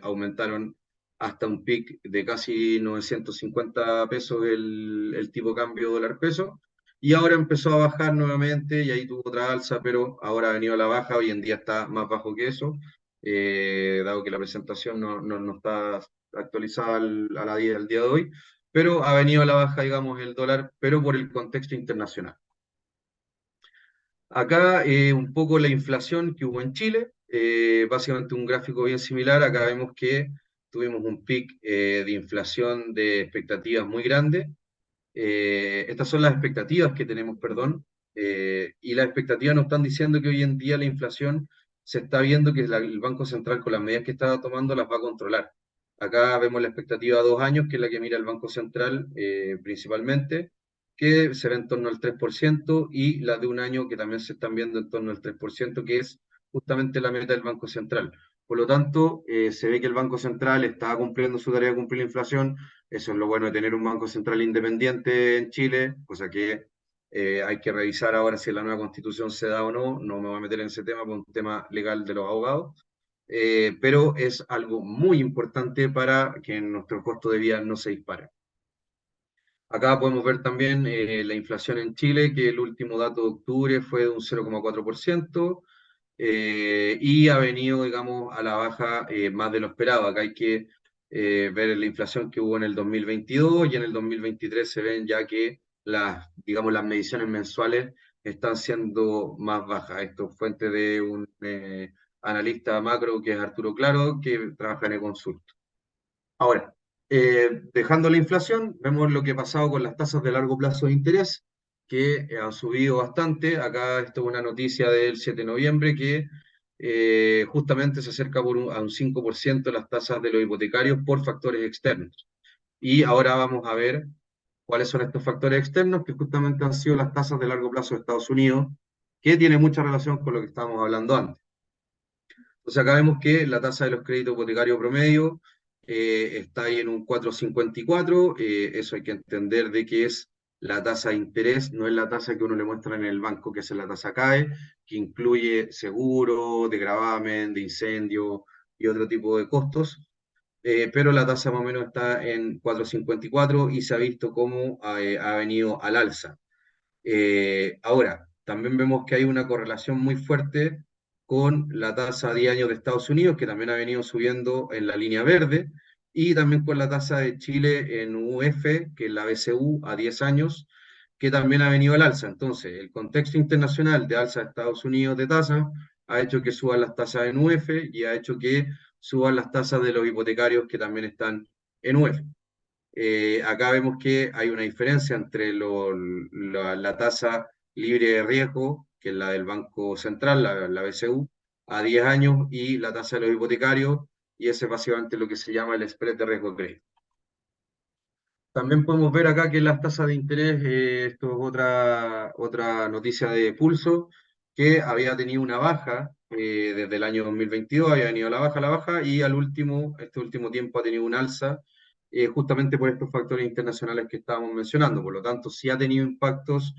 aumentaron hasta un pic de casi 950 pesos el tipo de cambio dólar-peso, y ahora empezó a bajar nuevamente y ahí tuvo otra alza, pero ahora ha venido a la baja, hoy en día está más bajo que eso, dado que la presentación no está actualizada al día de hoy, pero ha venido a la baja, digamos, el dólar, pero por el contexto internacional. Acá un poco la inflación que hubo en Chile, básicamente un gráfico bien similar, acá vemos que tuvimos un pic de inflación de expectativas muy grande. Estas son las expectativas que tenemos, perdón, y las expectativas nos están diciendo que hoy en día la inflación se está viendo que el Banco Central con las medidas que está tomando las va a controlar. Acá vemos la expectativa a 2 años, que es la que mira el Banco Central principalmente, que se ve en torno al 3%, y la de un año que también se están viendo en torno al 3%, que es justamente la meta del Banco Central. Por lo tanto, se ve que el Banco Central está cumpliendo su tarea de cumplir la inflación. Eso es lo bueno de tener un Banco Central independiente en Chile, cosa que hay que revisar ahora si la nueva constitución se da o no. No me voy a meter en ese tema por un tema legal de los abogados, pero es algo muy importante para que nuestro costo de vida no se dispare. Acá podemos ver también la inflación en Chile, que el último dato de octubre fue de un 0,4%, y ha venido, digamos, a la baja más de lo esperado. Acá hay que ver la inflación que hubo en el 2022 y en el 2023 se ven ya que digamos, las mediciones mensuales están siendo más bajas. Esto es fuente de un analista macro que es Arturo Claro, que trabaja en Econsult. Ahora, dejando la inflación, vemos lo que ha pasado con las tasas de largo plazo de interés, que han subido bastante. Acá esto es una noticia del 7 de noviembre que justamente se acerca a un 5% las tasas de los hipotecarios por factores externos. Y ahora vamos a ver cuáles son estos factores externos, que justamente han sido las tasas de largo plazo de Estados Unidos, que tiene mucha relación con lo que estábamos hablando antes. Entonces acá vemos que la tasa de los créditos hipotecarios promedio está ahí en un 4,54. Eso hay que entender de que es la tasa de interés, no es la tasa que uno le muestra en el banco, que es la tasa CAE, que incluye seguro, de gravamen, de incendio y otro tipo de costos. Pero la tasa más o menos está en 4,54 y se ha visto cómo ha venido al alza. Ahora, también vemos que hay una correlación muy fuerte con la tasa a 10 años de Estados Unidos, que también ha venido subiendo en la línea verde, y también con la tasa de Chile en UF, que es la BCU a 10 años, que también ha venido al alza. Entonces, el contexto internacional de alza de Estados Unidos de tasa ha hecho que suban las tasas en UF y ha hecho que suban las tasas de los hipotecarios que también están en UF. Acá vemos que hay una diferencia entre la tasa libre de riesgo, que es la del Banco Central, la BCU, a 10 años, y la tasa de los hipotecarios, y ese es básicamente lo que se llama el spread de riesgo de crédito. También podemos ver acá que las tasas de interés, esto es otra noticia de Pulso, que había tenido una baja desde el año 2022, había venido a la baja, y este último tiempo ha tenido un alza, justamente por estos factores internacionales que estábamos mencionando. Por lo tanto, sí ha tenido impactos,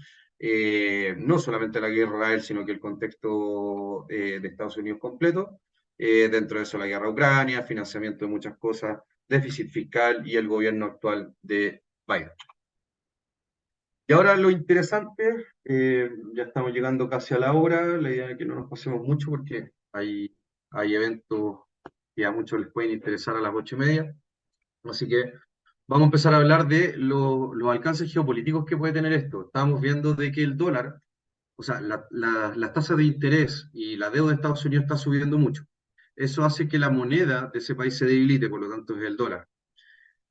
no solamente la guerra de Israel, sino que el contexto de Estados Unidos completo. Dentro de eso la guerra a Ucrania, financiamiento de muchas cosas, déficit fiscal y el gobierno actual de Biden. Y ahora lo interesante, ya estamos llegando casi a la hora, la idea es que no nos pasemos mucho porque hay eventos que a muchos les pueden interesar a las 8:30, así que vamos a empezar a hablar de los alcances geopolíticos que puede tener esto. Estamos viendo de que el dólar, o sea, las tasas de interés y la deuda de Estados Unidos está subiendo mucho. Eso hace que la moneda de ese país se debilite, por lo tanto es el dólar.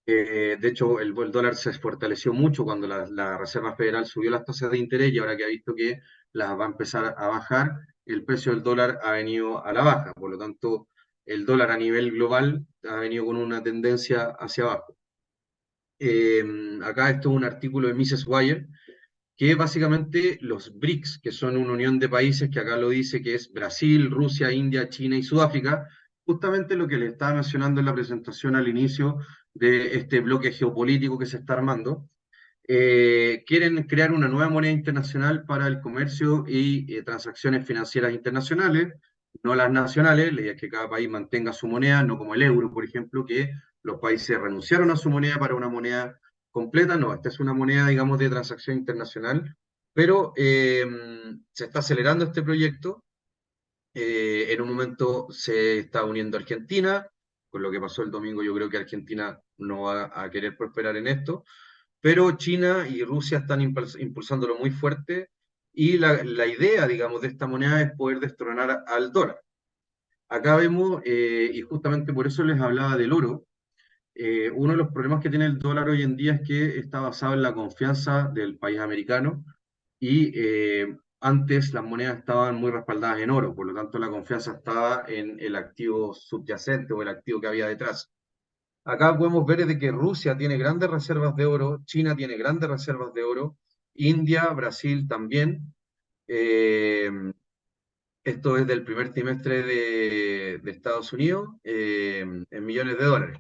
De hecho, el dólar se fortaleció mucho cuando la Reserva Federal subió las tasas de interés, y ahora que ha visto que las va a empezar a bajar, el precio del dólar ha venido a la baja. Por lo tanto, el dólar a nivel global ha venido con una tendencia hacia abajo. Eh, Acá esto es un artículo de Mrs. Wire, que básicamente los BRICS, que son una unión de países que acá lo dice que es Brasil, Rusia, India, China y Sudáfrica, justamente lo que le estaba mencionando en la presentación al inicio de este bloque geopolítico que se está armando, quieren crear una nueva moneda internacional para el comercio y transacciones financieras internacionales, no las nacionales, la idea es que cada país mantenga su moneda, no como el euro, por ejemplo, que los países renunciaron a su moneda para una moneda completa, no, esta es una moneda, digamos, de transacción internacional, pero se está acelerando este proyecto. En un momento se está uniendo Argentina, con lo que pasó el domingo yo creo que Argentina no va a querer prosperar en esto, pero China y Rusia están impulsándolo muy fuerte y la idea, digamos, de esta moneda es poder destronar al dólar. Acá vemos, y justamente por eso les hablaba del oro, uno de los problemas que tiene el dólar hoy en día es que está basado en la confianza del país americano y antes las monedas estaban muy respaldadas en oro, por lo tanto la confianza estaba en el activo subyacente o el activo que había detrás. Acá podemos ver de que Rusia tiene grandes reservas de oro, China tiene grandes reservas de oro, India, Brasil también. Eh, Esto es del primer trimestre de Estados Unidos, en millones de dólares.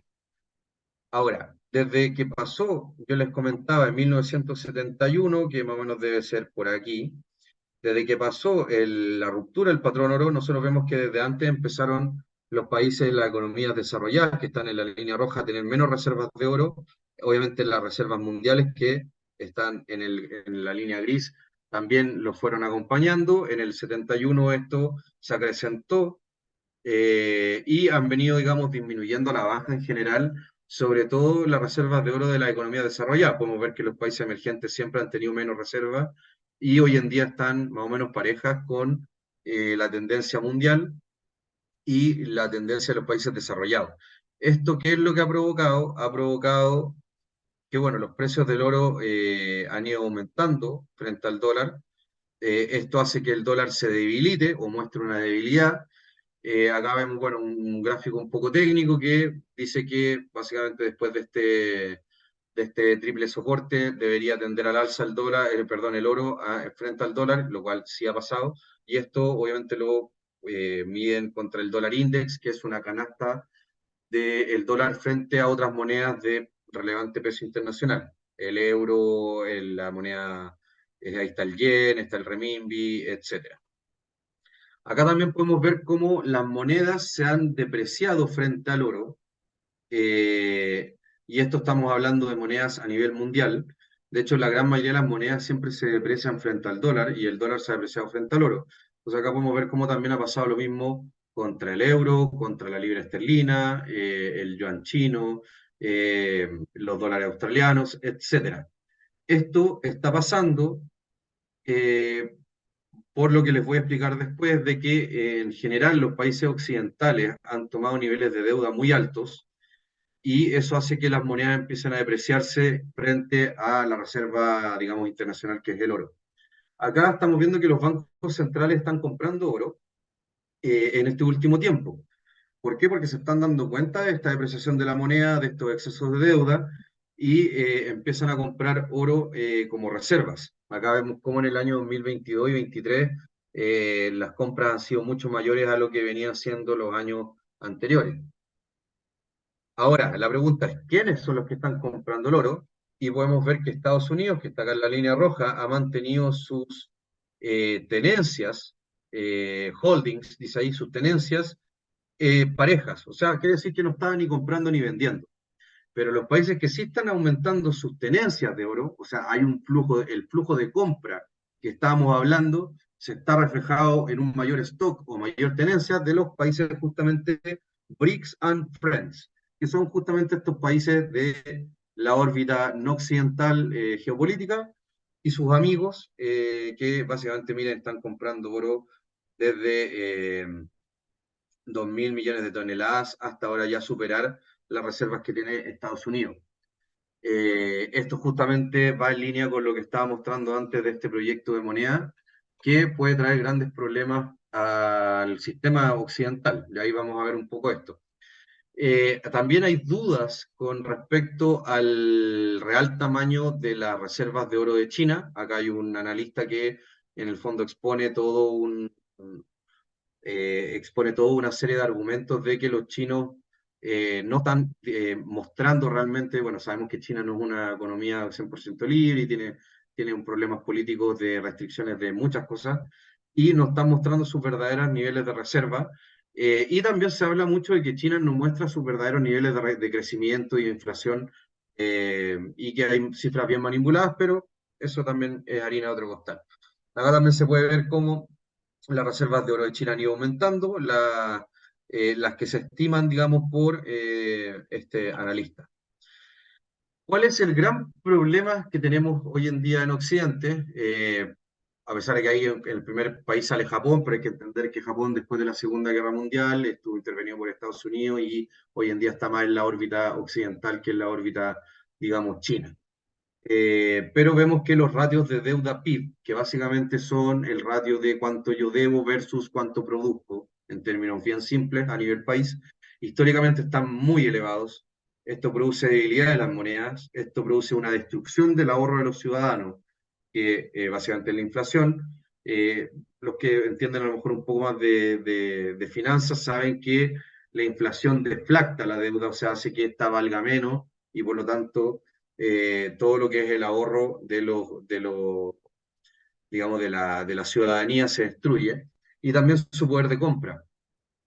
Ahora, desde que pasó, yo les comentaba en 1971, que más o menos debe ser por aquí, desde que pasó la ruptura del patrón oro, nosotros vemos que desde antes empezaron los países de las economías desarrolladas, que están en la línea roja, a tener menos reservas de oro. Obviamente las reservas mundiales que están en la línea gris también los fueron acompañando. En el 71 esto se acrecentó, y han venido, digamos, disminuyendo a la baja en general, sobre todo las reservas de oro de la economía desarrollada. Podemos ver que los países emergentes siempre han tenido menos reservas y hoy en día están más o menos parejas con la tendencia mundial y la tendencia de los países desarrollados. ¿Esto qué es lo que ha provocado? Ha provocado que, bueno, los precios del oro han ido aumentando frente al dólar. Esto hace que el dólar se debilite o muestre una debilidad. Acá vemos, bueno, un gráfico un poco técnico que dice que básicamente después de este triple soporte debería tender al alza el dólar, perdón, el oro frente al dólar, lo cual sí ha pasado, y esto obviamente lo miden contra el dólar index, que es una canasta del dólar frente a otras monedas de relevante peso internacional. El euro, la moneda, ahí está el yen, está el renminbi, etcétera. Acá también podemos ver cómo las monedas se han depreciado frente al oro, eh, y esto estamos hablando de monedas a nivel mundial. De hecho, la gran mayoría de las monedas siempre se deprecian frente al dólar y el dólar se ha depreciado frente al oro. Entonces acá podemos ver cómo también ha pasado lo mismo contra el euro, contra la libra esterlina, el yuan chino, los dólares australianos, etcétera. Esto está pasando eh, por lo que les voy a explicar después, de que en general los países occidentales han tomado niveles de deuda muy altos y eso hace que las monedas empiecen a depreciarse frente a la reserva, digamos, internacional, que es el oro. Acá estamos viendo que los bancos centrales están comprando oro en este último tiempo. ¿Por qué? Porque se están dando cuenta de esta depreciación de la moneda, de estos excesos de deuda, y empiezan a comprar oro como reservas. Acá vemos cómo en el año 2022 y 2023 las compras han sido mucho mayores a lo que venían siendo los años anteriores. Ahora, la pregunta es, ¿quiénes son los que están comprando el oro? Y podemos ver que Estados Unidos, que está acá en la línea roja, ha mantenido sus tenencias, holdings, dice ahí, sus tenencias parejas. O sea, quiere decir que no estaban ni comprando ni vendiendo. Pero los países que sí están aumentando sus tenencias de oro, o sea, hay un flujo, el flujo de compra que estábamos hablando, se está reflejado en un mayor stock o mayor tenencia de los países justamente BRICS and Friends, que son justamente estos países de la órbita no occidental geopolítica y sus amigos que básicamente, miren, están comprando oro desde 2.000 millones de toneladas hasta ahora ya superar las reservas que tiene Estados Unidos. Esto justamente va en línea con lo que estaba mostrando antes de este proyecto de moneda, que puede traer grandes problemas al sistema occidental. Y ahí vamos a ver un poco esto. También hay dudas con respecto al real tamaño de las reservas de oro de China. Acá hay un analista que en el fondo expone toda una serie de argumentos de que los chinos no están mostrando realmente, bueno, sabemos que China no es una economía 100% libre y tiene un problemas políticos de restricciones de muchas cosas, y no están mostrando sus verdaderos niveles de reserva. Y también se habla mucho de que China no muestra sus verdaderos niveles de crecimiento y de inflación, y que hay cifras bien manipuladas, pero eso también es harina de otro costal. Acá también se puede ver cómo las reservas de oro de Chile han ido aumentando, las que se estiman, digamos, por este analista. ¿Cuál es el gran problema que tenemos hoy en día en Occidente? A pesar de que ahí en el primer país sale Japón, pero hay que entender que Japón después de la Segunda Guerra Mundial estuvo intervenido por Estados Unidos y hoy en día está más en la órbita occidental que en la órbita, digamos, china. Pero vemos que los ratios de deuda PIB, que básicamente son el ratio de cuánto yo debo versus cuánto produzco, en términos bien simples a nivel país, históricamente están muy elevados. Esto produce debilidad de las monedas, esto produce una destrucción del ahorro de los ciudadanos, que básicamente es la inflación. Los que entienden a lo mejor un poco más de finanzas saben que la inflación deflacta la deuda, o sea, hace que ésta valga menos y por lo tanto todo lo que es el ahorro digamos, de la ciudadanía se destruye, y también su poder de compra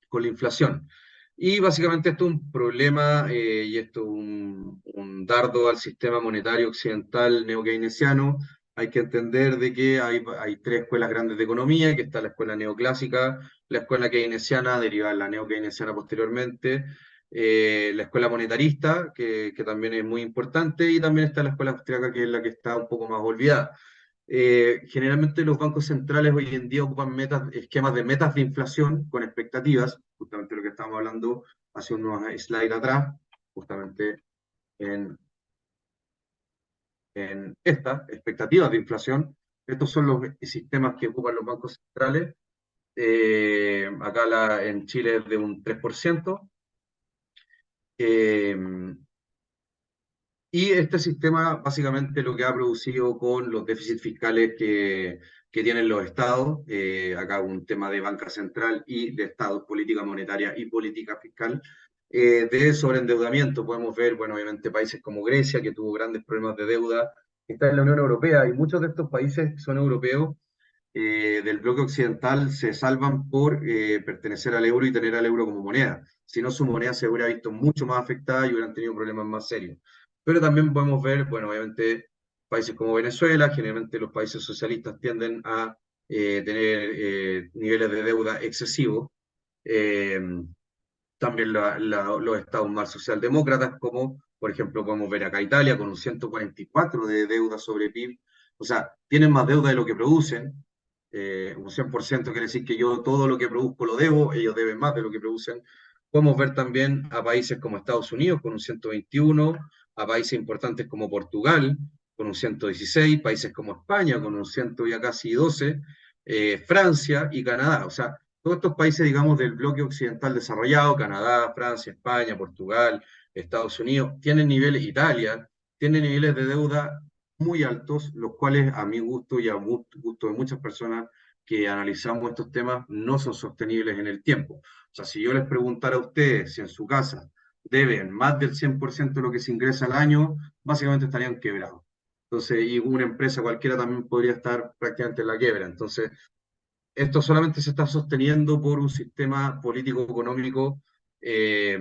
con la inflación. Y básicamente esto es un problema, y esto es un dardo al sistema monetario occidental neo-keynesiano. Hay que entender de que hay tres escuelas grandes de economía, que está la escuela neoclásica, la escuela keynesiana, derivada de la neo-keynesiana posteriormente, la escuela monetarista, que también es muy importante, y también está la escuela austriaca, que es la que está un poco más olvidada. Generalmente los bancos centrales hoy en día ocupan esquemas de metas de inflación con expectativas, justamente lo que estábamos hablando hace unos slides atrás, justamente en, en esta, expectativas de inflación. Estos son los sistemas que ocupan los bancos centrales. Acá en Chile es de un 3%. Eh, Y este sistema básicamente lo que ha producido con los déficits fiscales que tienen los estados, acá un tema de banca central y de estados, política monetaria y política fiscal, de sobreendeudamiento. Podemos ver, bueno, obviamente países como Grecia, que tuvo grandes problemas de deuda, que está en la Unión Europea, y muchos de estos países que son europeos, del bloque occidental, se salvan por pertenecer al euro y tener al euro como moneda. Si no, su moneda se hubiera visto mucho más afectada y hubieran tenido problemas más serios. Pero también podemos ver, bueno, obviamente, países como Venezuela, generalmente los países socialistas tienden a tener niveles de deuda excesivos. Eh, También los estados más socialdemócratas, como por ejemplo podemos ver acá Italia con un 144 de deuda sobre PIB. O sea, tienen más deuda de lo que producen. Un 100% quiere decir que yo todo lo que produzco lo debo, ellos deben más de lo que producen. Podemos ver también a países como Estados Unidos con un 121, a países importantes como Portugal con un 116, países como España con un 100 ya casi 12, Francia y Canadá. O sea, todos estos países, digamos, del bloque occidental desarrollado, Canadá, Francia, España, Portugal, Estados Unidos, tienen niveles, Italia, tienen niveles de deuda muy altos, los cuales a mi gusto y a gusto de muchas personas que analizamos estos temas no son sostenibles en el tiempo. O sea, si yo les preguntara a ustedes si en su casa deben más del 100% de lo que se ingresa al año, básicamente estarían quebrados. Entonces, y una empresa cualquiera también podría estar prácticamente en la quiebra. Entonces, esto solamente se está sosteniendo por un sistema político-económico eh,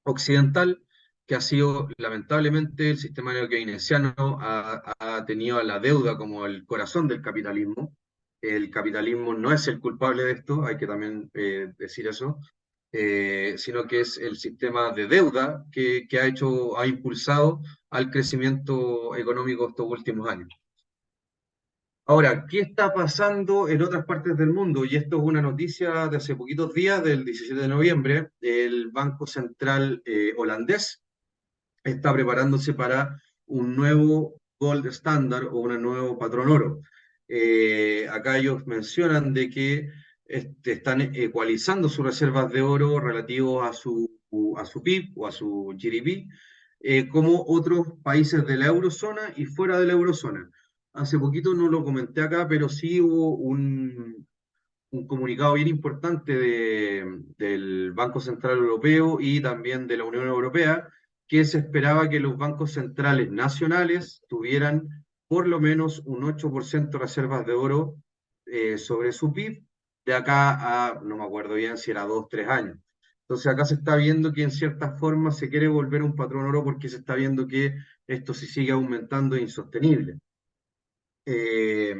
occidental, que ha sido, lamentablemente, el sistema neo-keynesiano ha tenido a la deuda como el corazón del capitalismo. El capitalismo no es el culpable de esto, hay que también decir eso, sino que es el sistema de deuda que ha impulsado al crecimiento económico estos últimos años. Ahora, ¿qué está pasando en otras partes del mundo? Y esto es una noticia de hace poquitos días, del 17 de noviembre. El Banco Central holandés está preparándose para un nuevo gold standard o un nuevo patrón oro. Acá ellos mencionan de que están ecualizando sus reservas de oro relativos a su PIB o a su GDP, como otros países de la eurozona y fuera de la eurozona. Hace poquito no lo comenté acá, pero sí hubo un comunicado bien importante del Banco Central Europeo y también de la Unión Europea, que se esperaba que los bancos centrales nacionales tuvieran por lo menos un 8% de reservas de oro sobre su PIB de acá a, no me acuerdo bien si era 2, 3 años. Entonces acá se está viendo que en cierta forma se quiere volver un patrón oro porque se está viendo que esto si sigue aumentando es insostenible. Eh,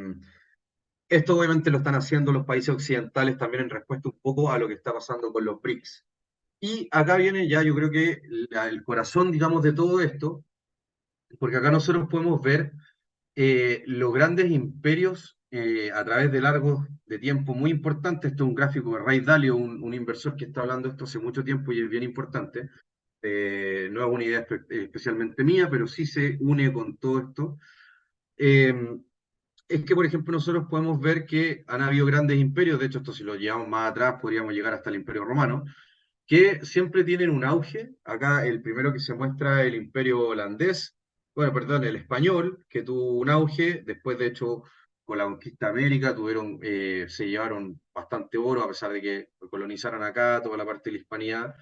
Esto obviamente lo están haciendo los países occidentales también en respuesta un poco a lo que está pasando con los BRICS. Y acá viene ya, yo creo que el corazón, digamos, de todo esto, porque acá nosotros podemos ver los grandes imperios a través de largos de tiempo muy importantes. Esto es un gráfico de Ray Dalio, un inversor que está hablando de esto hace mucho tiempo y es bien importante. No es una idea especialmente mía, pero sí se une con todo esto. Eh, es que, por ejemplo, nosotros podemos ver que han habido grandes imperios, de hecho, esto si lo llevamos más atrás, podríamos llegar hasta el Imperio Romano, que siempre tienen un auge. Acá el primero que se muestra el Imperio holandés, bueno, perdón, el español, que tuvo un auge, después de hecho con la conquista de América tuvieron, se llevaron bastante oro, a pesar de que colonizaron acá toda la parte de la hispanidad,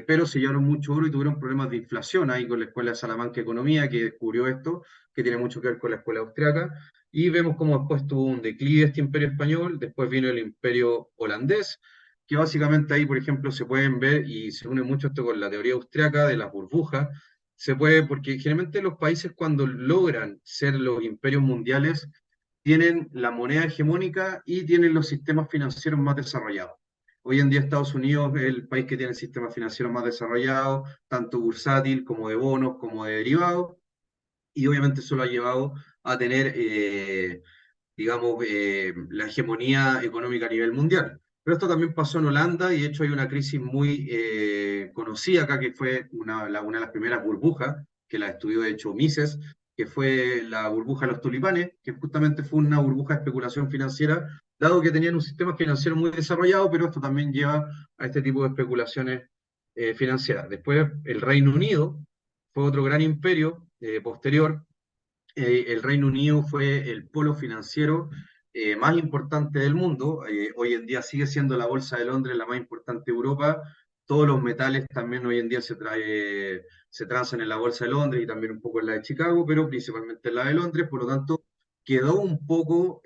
pero se llevaron mucho oro y tuvieron problemas de inflación ahí con la Escuela de Salamanca de Economía, que descubrió esto, que tiene mucho que ver con la escuela austriaca, y vemos cómo después tuvo un declive este imperio español, después vino el imperio holandés, que básicamente ahí, por ejemplo, se pueden ver, y se une mucho esto con la teoría austriaca de las burbujas, se puede, porque generalmente los países cuando logran ser los imperios mundiales, tienen la moneda hegemónica y tienen los sistemas financieros más desarrollados. Hoy en día Estados Unidos es el país que tiene el sistema financiero más desarrollado, tanto bursátil como de bonos, como de derivados, y obviamente eso lo ha llevado a tener digamos, la hegemonía económica a nivel mundial. Pero esto también pasó en Holanda y de hecho hay una crisis muy conocida acá que fue una de las primeras burbujas, que la estudió de hecho Mises, que fue la burbuja de los tulipanes, que justamente fue una burbuja de especulación financiera, dado que tenían un sistema financiero muy desarrollado, pero esto también lleva a este tipo de especulaciones financieras. Después el Reino Unido fue otro gran imperio posterior. El Reino Unido fue el polo financiero más importante del mundo. Hoy en día sigue siendo la Bolsa de Londres la más importante de Europa. Todos los metales también hoy en día se transan en la Bolsa de Londres y también un poco en la de Chicago, pero principalmente en la de Londres. Por lo tanto, quedó un poco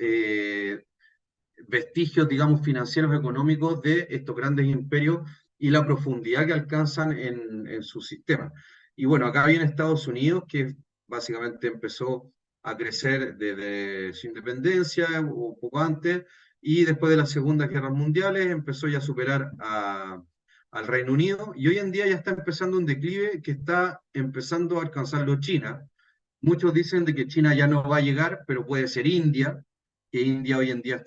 vestigios, digamos, financieros, económicos de estos grandes imperios y la profundidad que alcanzan en su sistema. Y bueno, acá viene Estados Unidos, que básicamente empezó a crecer desde su independencia o poco antes, y después de las Segundas Guerras Mundiales empezó ya a superar al Reino Unido, y hoy en día ya está empezando un declive que está empezando a alcanzarlo China. Muchos dicen de que China ya no va a llegar, pero puede ser India, que India hoy en día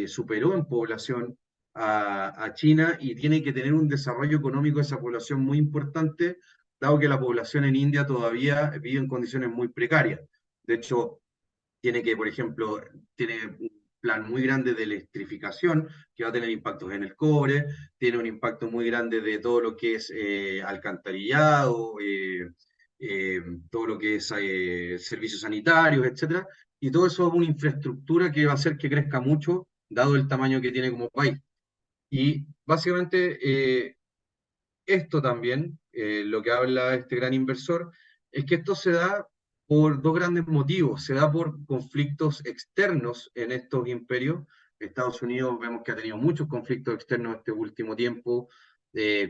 superó en población a China y tiene que tener un desarrollo económico de esa población muy importante, dado que la población en India todavía vive en condiciones muy precarias. De hecho, tiene que, por ejemplo, tiene un plan muy grande de electrificación que va a tener impactos en el cobre, tiene un impacto muy grande de todo lo que es alcantarillado, eh, todo lo que es servicios sanitarios, etcétera, y todo eso es una infraestructura que va a hacer que crezca mucho, dado el tamaño que tiene como país. Y básicamente esto también, lo que habla este gran inversor, es que esto se da por dos grandes motivos. Se da por conflictos externos en estos imperios. Estados Unidos vemos que ha tenido muchos conflictos externos este último tiempo.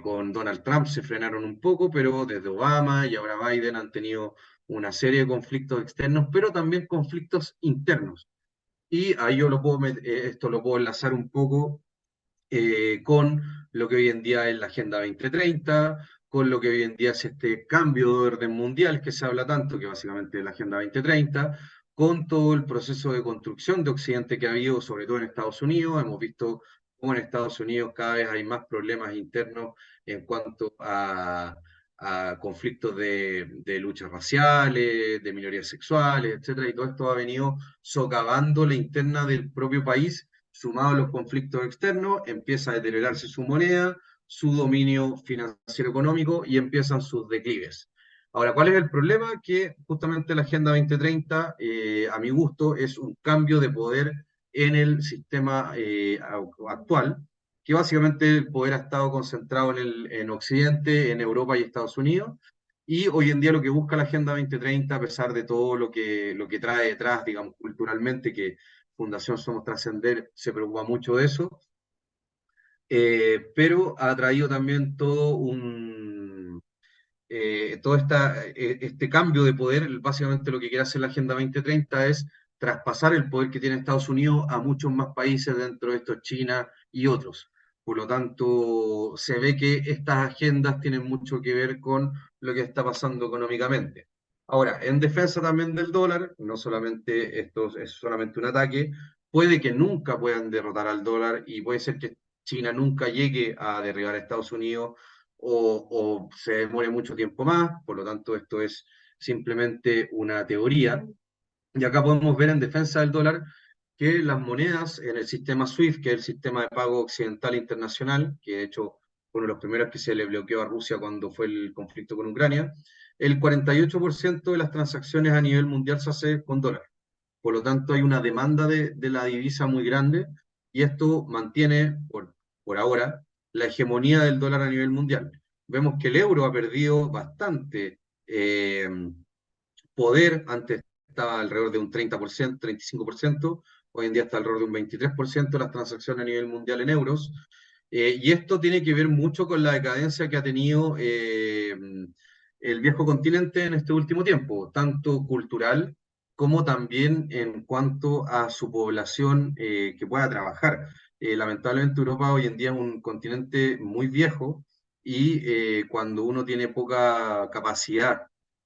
Con Donald Trump se frenaron un poco, pero desde Obama y ahora Biden han tenido una serie de conflictos externos, pero también conflictos internos. Y ahí yo esto lo puedo enlazar un poco con lo que hoy en día es la Agenda 2030, con lo que hoy en día es este cambio de orden mundial que se habla tanto, que básicamente es la Agenda 2030, con todo el proceso de construcción de Occidente que ha habido, sobre todo en Estados Unidos. Hemos visto cómo en Estados Unidos cada vez hay más problemas internos en cuanto a conflictos de luchas raciales, de minorías sexuales, etcétera, y todo esto ha venido socavando la interna del propio país, sumado a los conflictos externos, empieza a deteriorarse su moneda, su dominio financiero económico y empiezan sus declives. Ahora, ¿cuál es el problema? Que justamente la Agenda 2030, a mi gusto, es un cambio de poder en el sistema actual, que básicamente el poder ha estado concentrado en Occidente, en Europa y Estados Unidos, y hoy en día lo que busca la Agenda 2030, a pesar de todo lo que trae detrás, digamos, culturalmente, que Fundación Somos Trascender se preocupa mucho de eso, pero ha traído también este cambio de poder. Básicamente lo que quiere hacer la Agenda 2030 es traspasar el poder que tiene Estados Unidos a muchos más países, dentro de estos China y otros. Por lo tanto, se ve que estas agendas tienen mucho que ver con lo que está pasando económicamente. Ahora, en defensa también del dólar, no solamente esto es solamente un ataque, puede que nunca puedan derrotar al dólar y puede ser que China nunca llegue a derribar a Estados Unidos o se demore mucho tiempo más, por lo tanto esto es simplemente una teoría. Y acá podemos ver en defensa del dólar que las monedas en el sistema SWIFT, que es el sistema de pago occidental internacional, que de hecho fue uno de los primeros que se le bloqueó a Rusia cuando fue el conflicto con Ucrania, el 48% de las transacciones a nivel mundial se hace con dólar. Por lo tanto, hay una demanda de la divisa muy grande y esto mantiene, por ahora, la hegemonía del dólar a nivel mundial. Vemos que el euro ha perdido bastante poder. Antes estaba alrededor de un 30%, 35%, hoy en día está alrededor de un 23% de las transacciones a nivel mundial en euros. Y esto tiene que ver mucho con la decadencia que ha tenido el viejo continente en este último tiempo, tanto cultural como también en cuanto a su población que pueda trabajar. Lamentablemente Europa hoy en día es un continente muy viejo y cuando uno tiene poca capacidad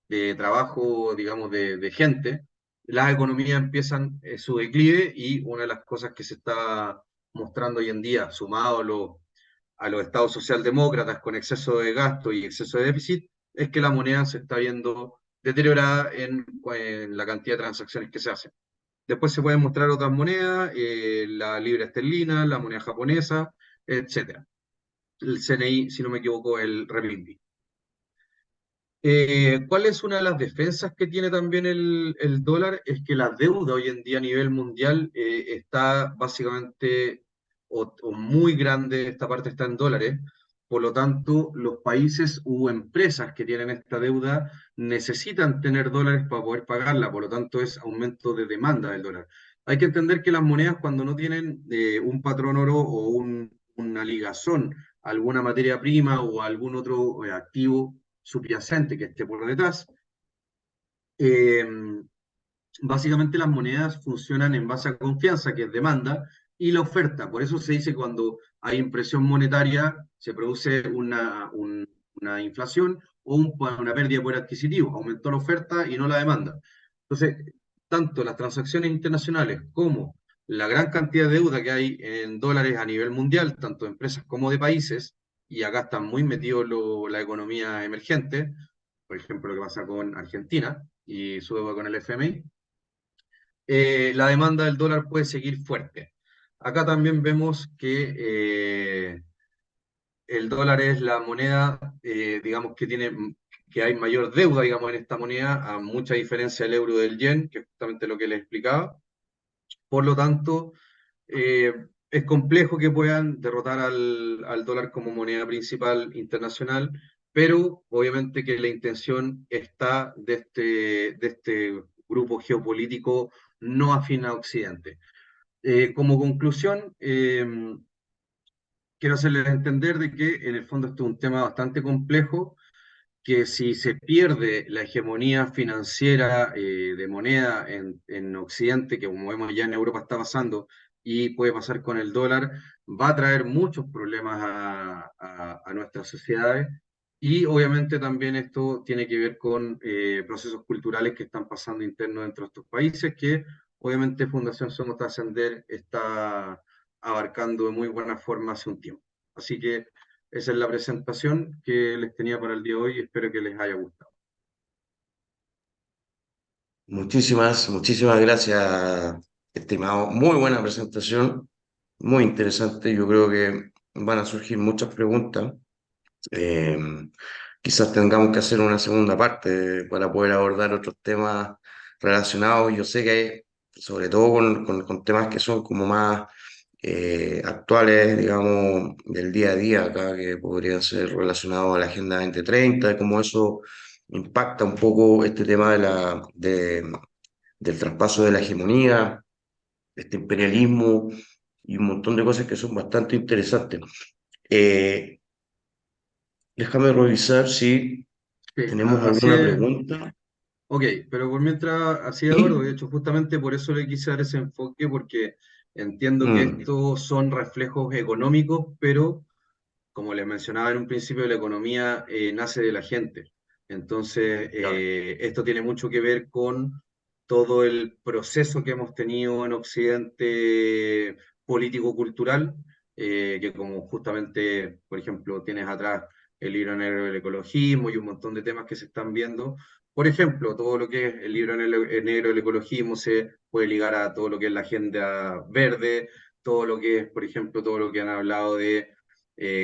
de trabajo, digamos, de gente, las economías empiezan su declive, y una de las cosas que se está mostrando hoy en día, sumado a los estados socialdemócratas con exceso de gasto y exceso de déficit, es que la moneda se está viendo deteriorada en la cantidad de transacciones que se hacen. Después se pueden mostrar otras monedas, la libra esterlina, la moneda japonesa, etcétera. El CNI, si no me equivoco, el renminbi. ¿Cuál es una de las defensas que tiene también el dólar? Es que la deuda hoy en día a nivel mundial está básicamente o muy grande, esta parte está en dólares. Por lo tanto, los países u empresas que tienen esta deuda necesitan tener dólares para poder pagarla. Por lo tanto, es aumento de demanda del dólar. Hay que entender que las monedas, cuando no tienen un patrón oro o una ligazón a alguna materia prima o a algún otro activo subyacente que esté por detrás. Eh, Básicamente las monedas funcionan en base a confianza, que es demanda, y la oferta. Por eso se dice que cuando hay impresión monetaria se produce una inflación o una pérdida de poder adquisitivo. Aumentó la oferta y no la demanda. Entonces, tanto las transacciones internacionales como la gran cantidad de deuda que hay en dólares a nivel mundial, tanto de empresas como de países, y acá están muy metidos la economía emergente, por ejemplo, lo que pasa con Argentina y su deuda con el FMI, la demanda del dólar puede seguir fuerte. Acá también vemos que el dólar es la moneda, digamos, que hay mayor deuda, digamos, en esta moneda, a mucha diferencia del euro del yen, que es justamente lo que les explicaba. Por lo tanto, eh, es complejo que puedan derrotar al dólar como moneda principal internacional, pero obviamente que la intención está de este grupo geopolítico no afín a Occidente. Como conclusión, quiero hacerles entender de que en el fondo esto es un tema bastante complejo, que si se pierde la hegemonía financiera de moneda en Occidente, que como vemos ya en Europa está pasando y puede pasar con el dólar, va a traer muchos problemas a nuestras sociedades. Y obviamente también esto tiene que ver con procesos culturales que están pasando internos dentro de estos países, que obviamente Fundación Somos Trascender está abarcando de muy buena forma hace un tiempo. Así que esa es la presentación que les tenía para el día de hoy. Espero que les haya gustado. Muchísimas gracias, estimado. Muy buena presentación, muy interesante. Yo creo que van a surgir muchas preguntas. Eh, Quizás tengamos que hacer una segunda parte para poder abordar otros temas relacionados. Yo sé que hay, sobre todo con temas que son como más actuales, digamos, del día a día acá, que podrían ser relacionados a la Agenda 2030, y cómo eso impacta un poco este tema del traspaso de la hegemonía, este imperialismo y un montón de cosas que son bastante interesantes. Eh, Déjame revisar si Sí, tenemos así alguna es. pregunta. Ok, pero por mientras, así Eduardo, de Sí. hecho, justamente por eso le quise dar ese enfoque, porque entiendo que Mm, estos son reflejos económicos, pero como les mencionaba en un principio, la economía nace de la gente. Entonces, ya, esto tiene mucho que ver con todo el proceso que hemos tenido en Occidente político-cultural, que como justamente, por ejemplo, tienes atrás el libro negro del ecologismo y un montón de temas que se están viendo. Por ejemplo, todo lo que es el libro negro del ecologismo se puede ligar a todo lo que es la agenda verde, todo lo que es, por ejemplo, todo lo que han hablado de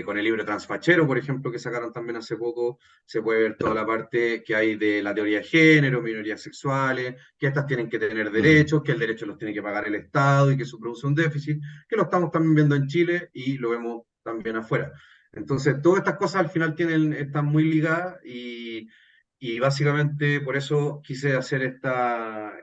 con el libro Transfachero, por ejemplo, que sacaron también hace poco, se puede ver toda ya. la parte que hay de la teoría de género, minorías sexuales, que estas tienen que tener Mm, derechos, que el derecho los tiene que pagar el Estado y que eso produce un déficit, que lo estamos también viendo en Chile y lo vemos también afuera. Entonces, todas estas cosas al final están muy ligadas y básicamente por eso quise hacer esta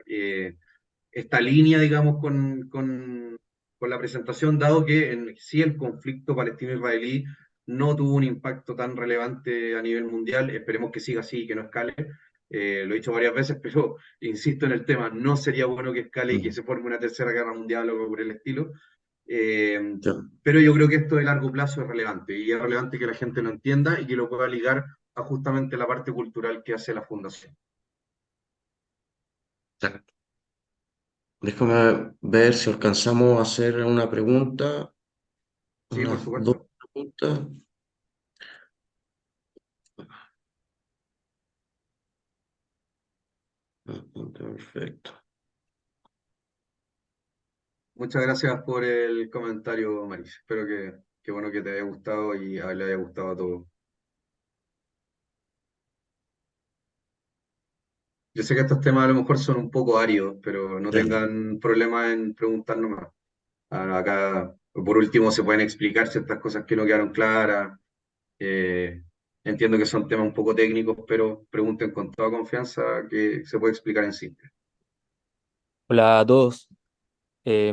línea, digamos, con la presentación, dado que en sí el conflicto palestino-israelí no tuvo un impacto tan relevante a nivel mundial. Esperemos que siga así y que no escale. Lo he dicho varias veces, pero insisto en el tema, no sería bueno que escale y que mm, se forme una tercera guerra mundial o algo por el estilo. Eh, ya, pero yo creo que esto de largo plazo es relevante y es relevante que la gente lo entienda y que lo pueda ligar a justamente la parte cultural que hace la fundación. ya. Déjame ver si alcanzamos a hacer una pregunta, Sí, por unas dos supuesto. preguntas. Perfecto. Muchas gracias por el comentario, Maris. Espero que bueno que te haya gustado y le haya gustado a todos. Yo sé que estos temas a lo mejor son un poco áridos, pero no Sí, tengan problema en preguntarnos más. Acá, por último, se pueden explicar ciertas cosas que no quedaron claras. Eh, Entiendo que son temas un poco técnicos, pero pregunten con toda confianza que se puede explicar en sí. Hola a todos.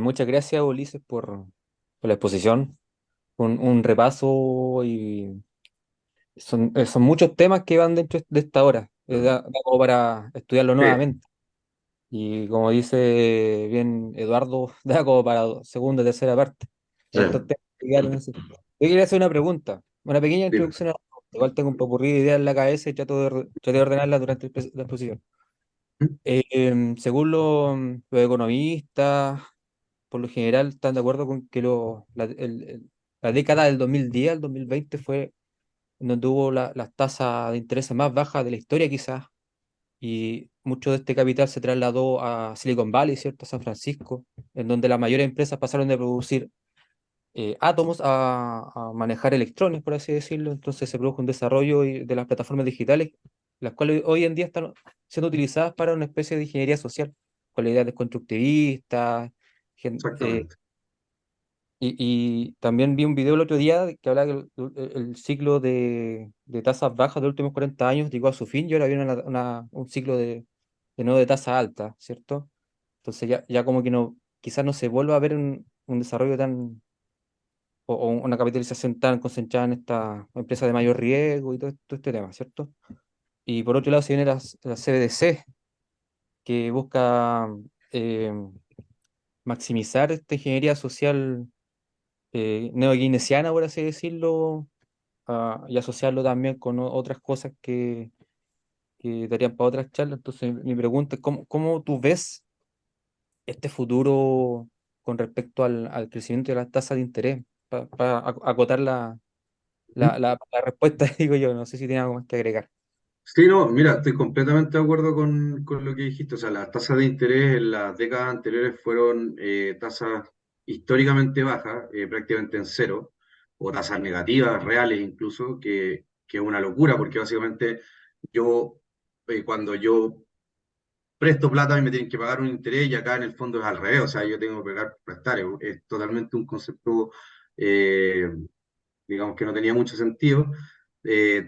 Muchas gracias, Ulises, por la exposición. Un repaso y son muchos temas que van dentro de esta hora. Da como para estudiarlo Sí, nuevamente. Y como dice bien Eduardo, da como para segunda, tercera parte. sí, Tantos temas que quedaron así. Yo quería hacer una pregunta, una pequeña dime. introducción. Igual tengo un popurrí de ideas en la cabeza y traté de ordenarlas durante la exposición. Según los economistas, por lo general están de acuerdo con que la década del 2010 al 2020 fue donde hubo las tasas de interés más bajas de la historia quizás, y mucho de este capital se trasladó a Silicon Valley, ¿cierto? A San Francisco, en donde las mayores empresas pasaron de producir átomos a manejar electrones, por así decirlo. Entonces se produjo un desarrollo de las plataformas digitales, las cuales hoy en día están siendo utilizadas para una especie de ingeniería social, con la idea de constructivista. Exactamente. Y también vi un video el otro día que hablaba que el ciclo de tasas bajas de los últimos 40 años llegó a su fin y ahora viene un ciclo de nuevo de tasa alta, ¿cierto? Entonces ya como que no, quizás no se vuelva a ver un desarrollo o una capitalización tan concentrada en esta empresa de mayor riesgo y todo este tema, ¿cierto? Y por otro lado se viene la CBDC, que busca eh, maximizar esta ingeniería social neo-keynesiana, por así decirlo, y asociarlo también con otras cosas que darían para otras charlas. Entonces, mi pregunta es, ¿cómo tú ves este futuro con respecto al crecimiento de las tasas de interés para acotar la la respuesta, digo yo, no sé si tiene algo más que agregar. Sí, no, mira, estoy completamente de acuerdo con lo que dijiste. O sea, las tasas de interés en las décadas anteriores fueron tasas históricamente bajas, prácticamente en cero, o tasas negativas, reales incluso, que es una locura, porque básicamente yo, cuando yo presto plata y me tienen que pagar un interés, y acá en el fondo es al revés, o sea, yo tengo que pagar por prestar, es totalmente un concepto eh, digamos que no tenía mucho sentido.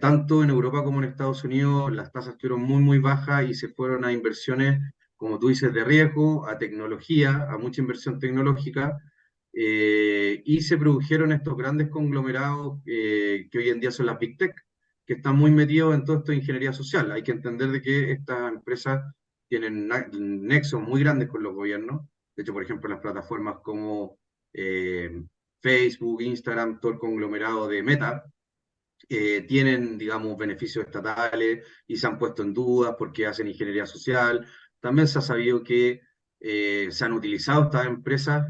Tanto en Europa como en Estados Unidos las tasas estuvieron muy bajas y se fueron a inversiones, como tú dices, de riesgo, a tecnología, a mucha inversión tecnológica, y se produjeron estos grandes conglomerados que hoy en día son las Big Tech, que están muy metidos en todo esto de ingeniería social. Hay que entender de que estas empresas tienen nexos muy grandes con los gobiernos. De hecho, por ejemplo, las plataformas como eh, Facebook, Instagram, todo el conglomerado de Meta, tienen, digamos, beneficios estatales y se han puesto en dudas porque hacen ingeniería social. También se ha sabido que se han utilizado estas empresas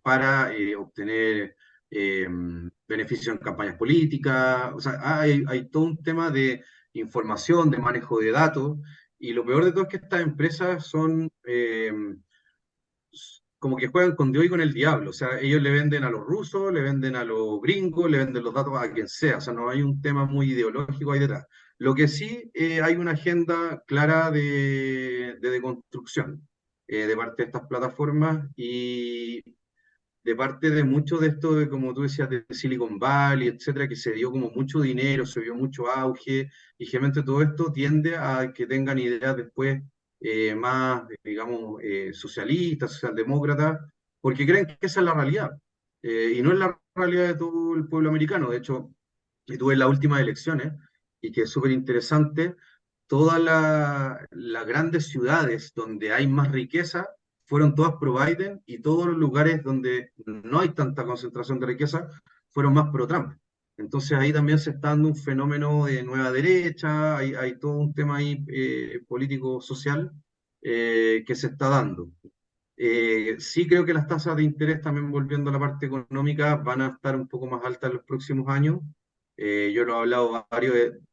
para obtener eh, beneficios en campañas políticas. O sea, hay todo un tema de información, de manejo de datos. Y lo peor de todo es que estas empresas son como que juegan con Dios y con el diablo. O sea, ellos le venden a los rusos, le venden a los gringos, le venden los datos a quien sea. O sea, no hay un tema muy ideológico ahí detrás. Lo que sí hay una agenda clara de deconstrucción de parte de estas plataformas y de parte de mucho de esto, de, como tú decías, de Silicon Valley, etcétera, que se dio como mucho dinero, se vio mucho auge, y generalmente todo esto tiende a que tengan ideas después más, digamos, socialistas, socialdemócratas, porque creen que esa es la realidad, y no es la realidad de todo el pueblo americano. De hecho, y tuve las últimas elecciones, y que es súper interesante, todas las grandes ciudades donde hay más riqueza fueron todas pro Biden, y todos los lugares donde no hay tanta concentración de riqueza fueron más pro Trump. Entonces ahí también se está dando un fenómeno de nueva derecha, hay todo un tema ahí político-social que se está dando. Sí creo que las tasas de interés, también volviendo a la parte económica, van a estar un poco más altas en los próximos años. Yo lo he hablado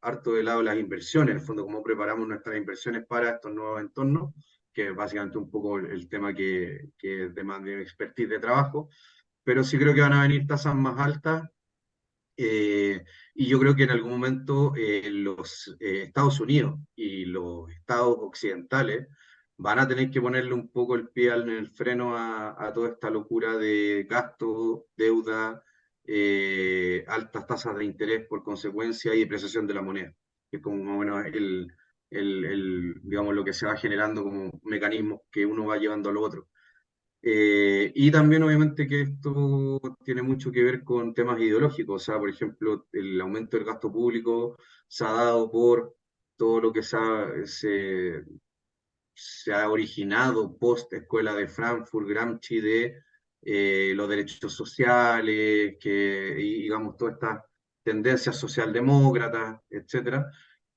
harto del lado de las inversiones, en el fondo, cómo preparamos nuestras inversiones para estos nuevos entornos, que es básicamente un poco el tema que demanda expertise de trabajo, pero sí creo que van a venir tasas más altas, y yo creo que en algún momento los Estados Unidos y los estados occidentales van a tener que ponerle un poco el pie en el freno a toda esta locura de gasto, deuda, altas tasas de interés por consecuencia y depreciación de la moneda, que es como más o menos digamos, lo que se va generando como mecanismos que uno va llevando a lo otro. Y también obviamente que esto tiene mucho que ver con temas ideológicos. O sea, por ejemplo, el aumento del gasto público se ha dado por todo lo que se ha originado post Escuela de Frankfurt, Gramsci, de los derechos sociales, y digamos, todas estas tendencias socialdemócratas, etcétera.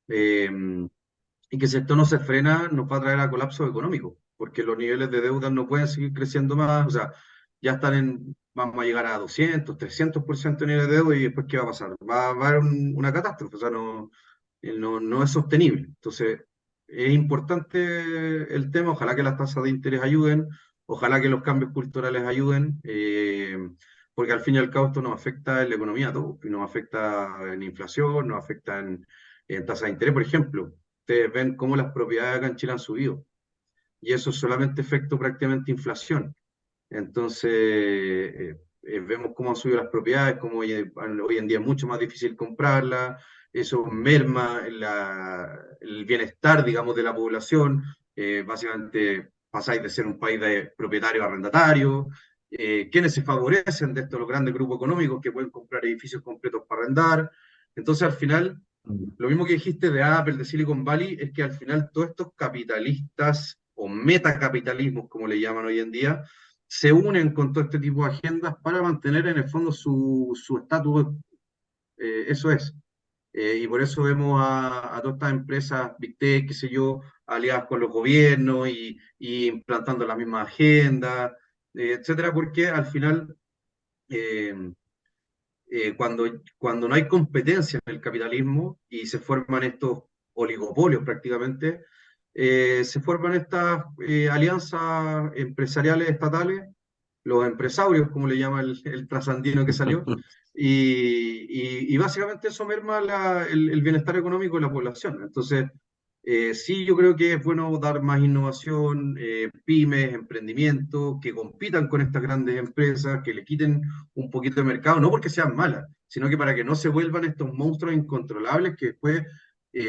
Eh, y que si esto no se frena, nos va a traer a colapso económico, porque los niveles de deuda no pueden seguir creciendo más. O sea, ya vamos a llegar a 200, 300% de nivel de deuda, y después, ¿qué va a pasar? Va a haber una catástrofe. O sea, no es sostenible. Entonces, es importante el tema. Ojalá que las tasas de interés ayuden, ojalá que los cambios culturales ayuden, porque al fin y al cabo esto nos afecta en la economía a todos, y nos afecta en inflación, nos afecta en tasa de interés. Por ejemplo, ustedes ven cómo las propiedades acá en Chile han subido, y eso es solamente efecto prácticamente inflación. Entonces, vemos cómo han subido las propiedades, cómo hoy en día es mucho más difícil comprarlas. Eso merma el bienestar, digamos, de la población. Básicamente pasáis de ser un país de propietario a arrendatario. ¿Quiénes se favorecen de esto? Los grandes grupos económicos, que pueden comprar edificios completos para arrendar. Entonces, al final, lo mismo que dijiste de Apple, de Silicon Valley, es que al final todos estos capitalistas o metacapitalismos, como le llaman hoy en día, se unen con todo este tipo de agendas para mantener en el fondo su estatus. Eso es. Y por eso vemos a todas estas empresas, Big Tech, qué sé yo, aliadas con los gobiernos, y implantando la misma agenda, etcétera, porque al final eh, cuando no hay competencia en el capitalismo y se forman estos oligopolios prácticamente, se forman estas alianzas empresariales estatales, los empresarios, como le llama el trasandino que salió, y básicamente eso merma el bienestar económico de la población. Entonces, sí, yo creo que es bueno dar más innovación, pymes, emprendimiento, que compitan con estas grandes empresas, que le quiten un poquito de mercado, no porque sean malas, sino que para que no se vuelvan estos monstruos incontrolables que después,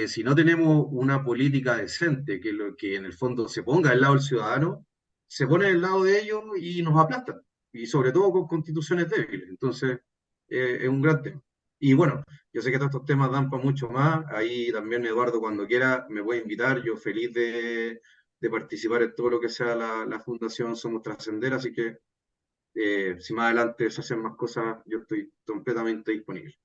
si no tenemos una política decente, que en el fondo se ponga al lado del ciudadano, se pone al lado de ellos y nos aplastan, y sobre todo con constituciones débiles. Entonces, es un gran tema. Y bueno, yo sé que todos estos temas dan para mucho más. Ahí también, Eduardo, cuando quiera, me puede invitar. Yo feliz de participar en todo lo que sea la Fundación Somos Trascender. Así que si más adelante se hacen más cosas, yo estoy completamente disponible.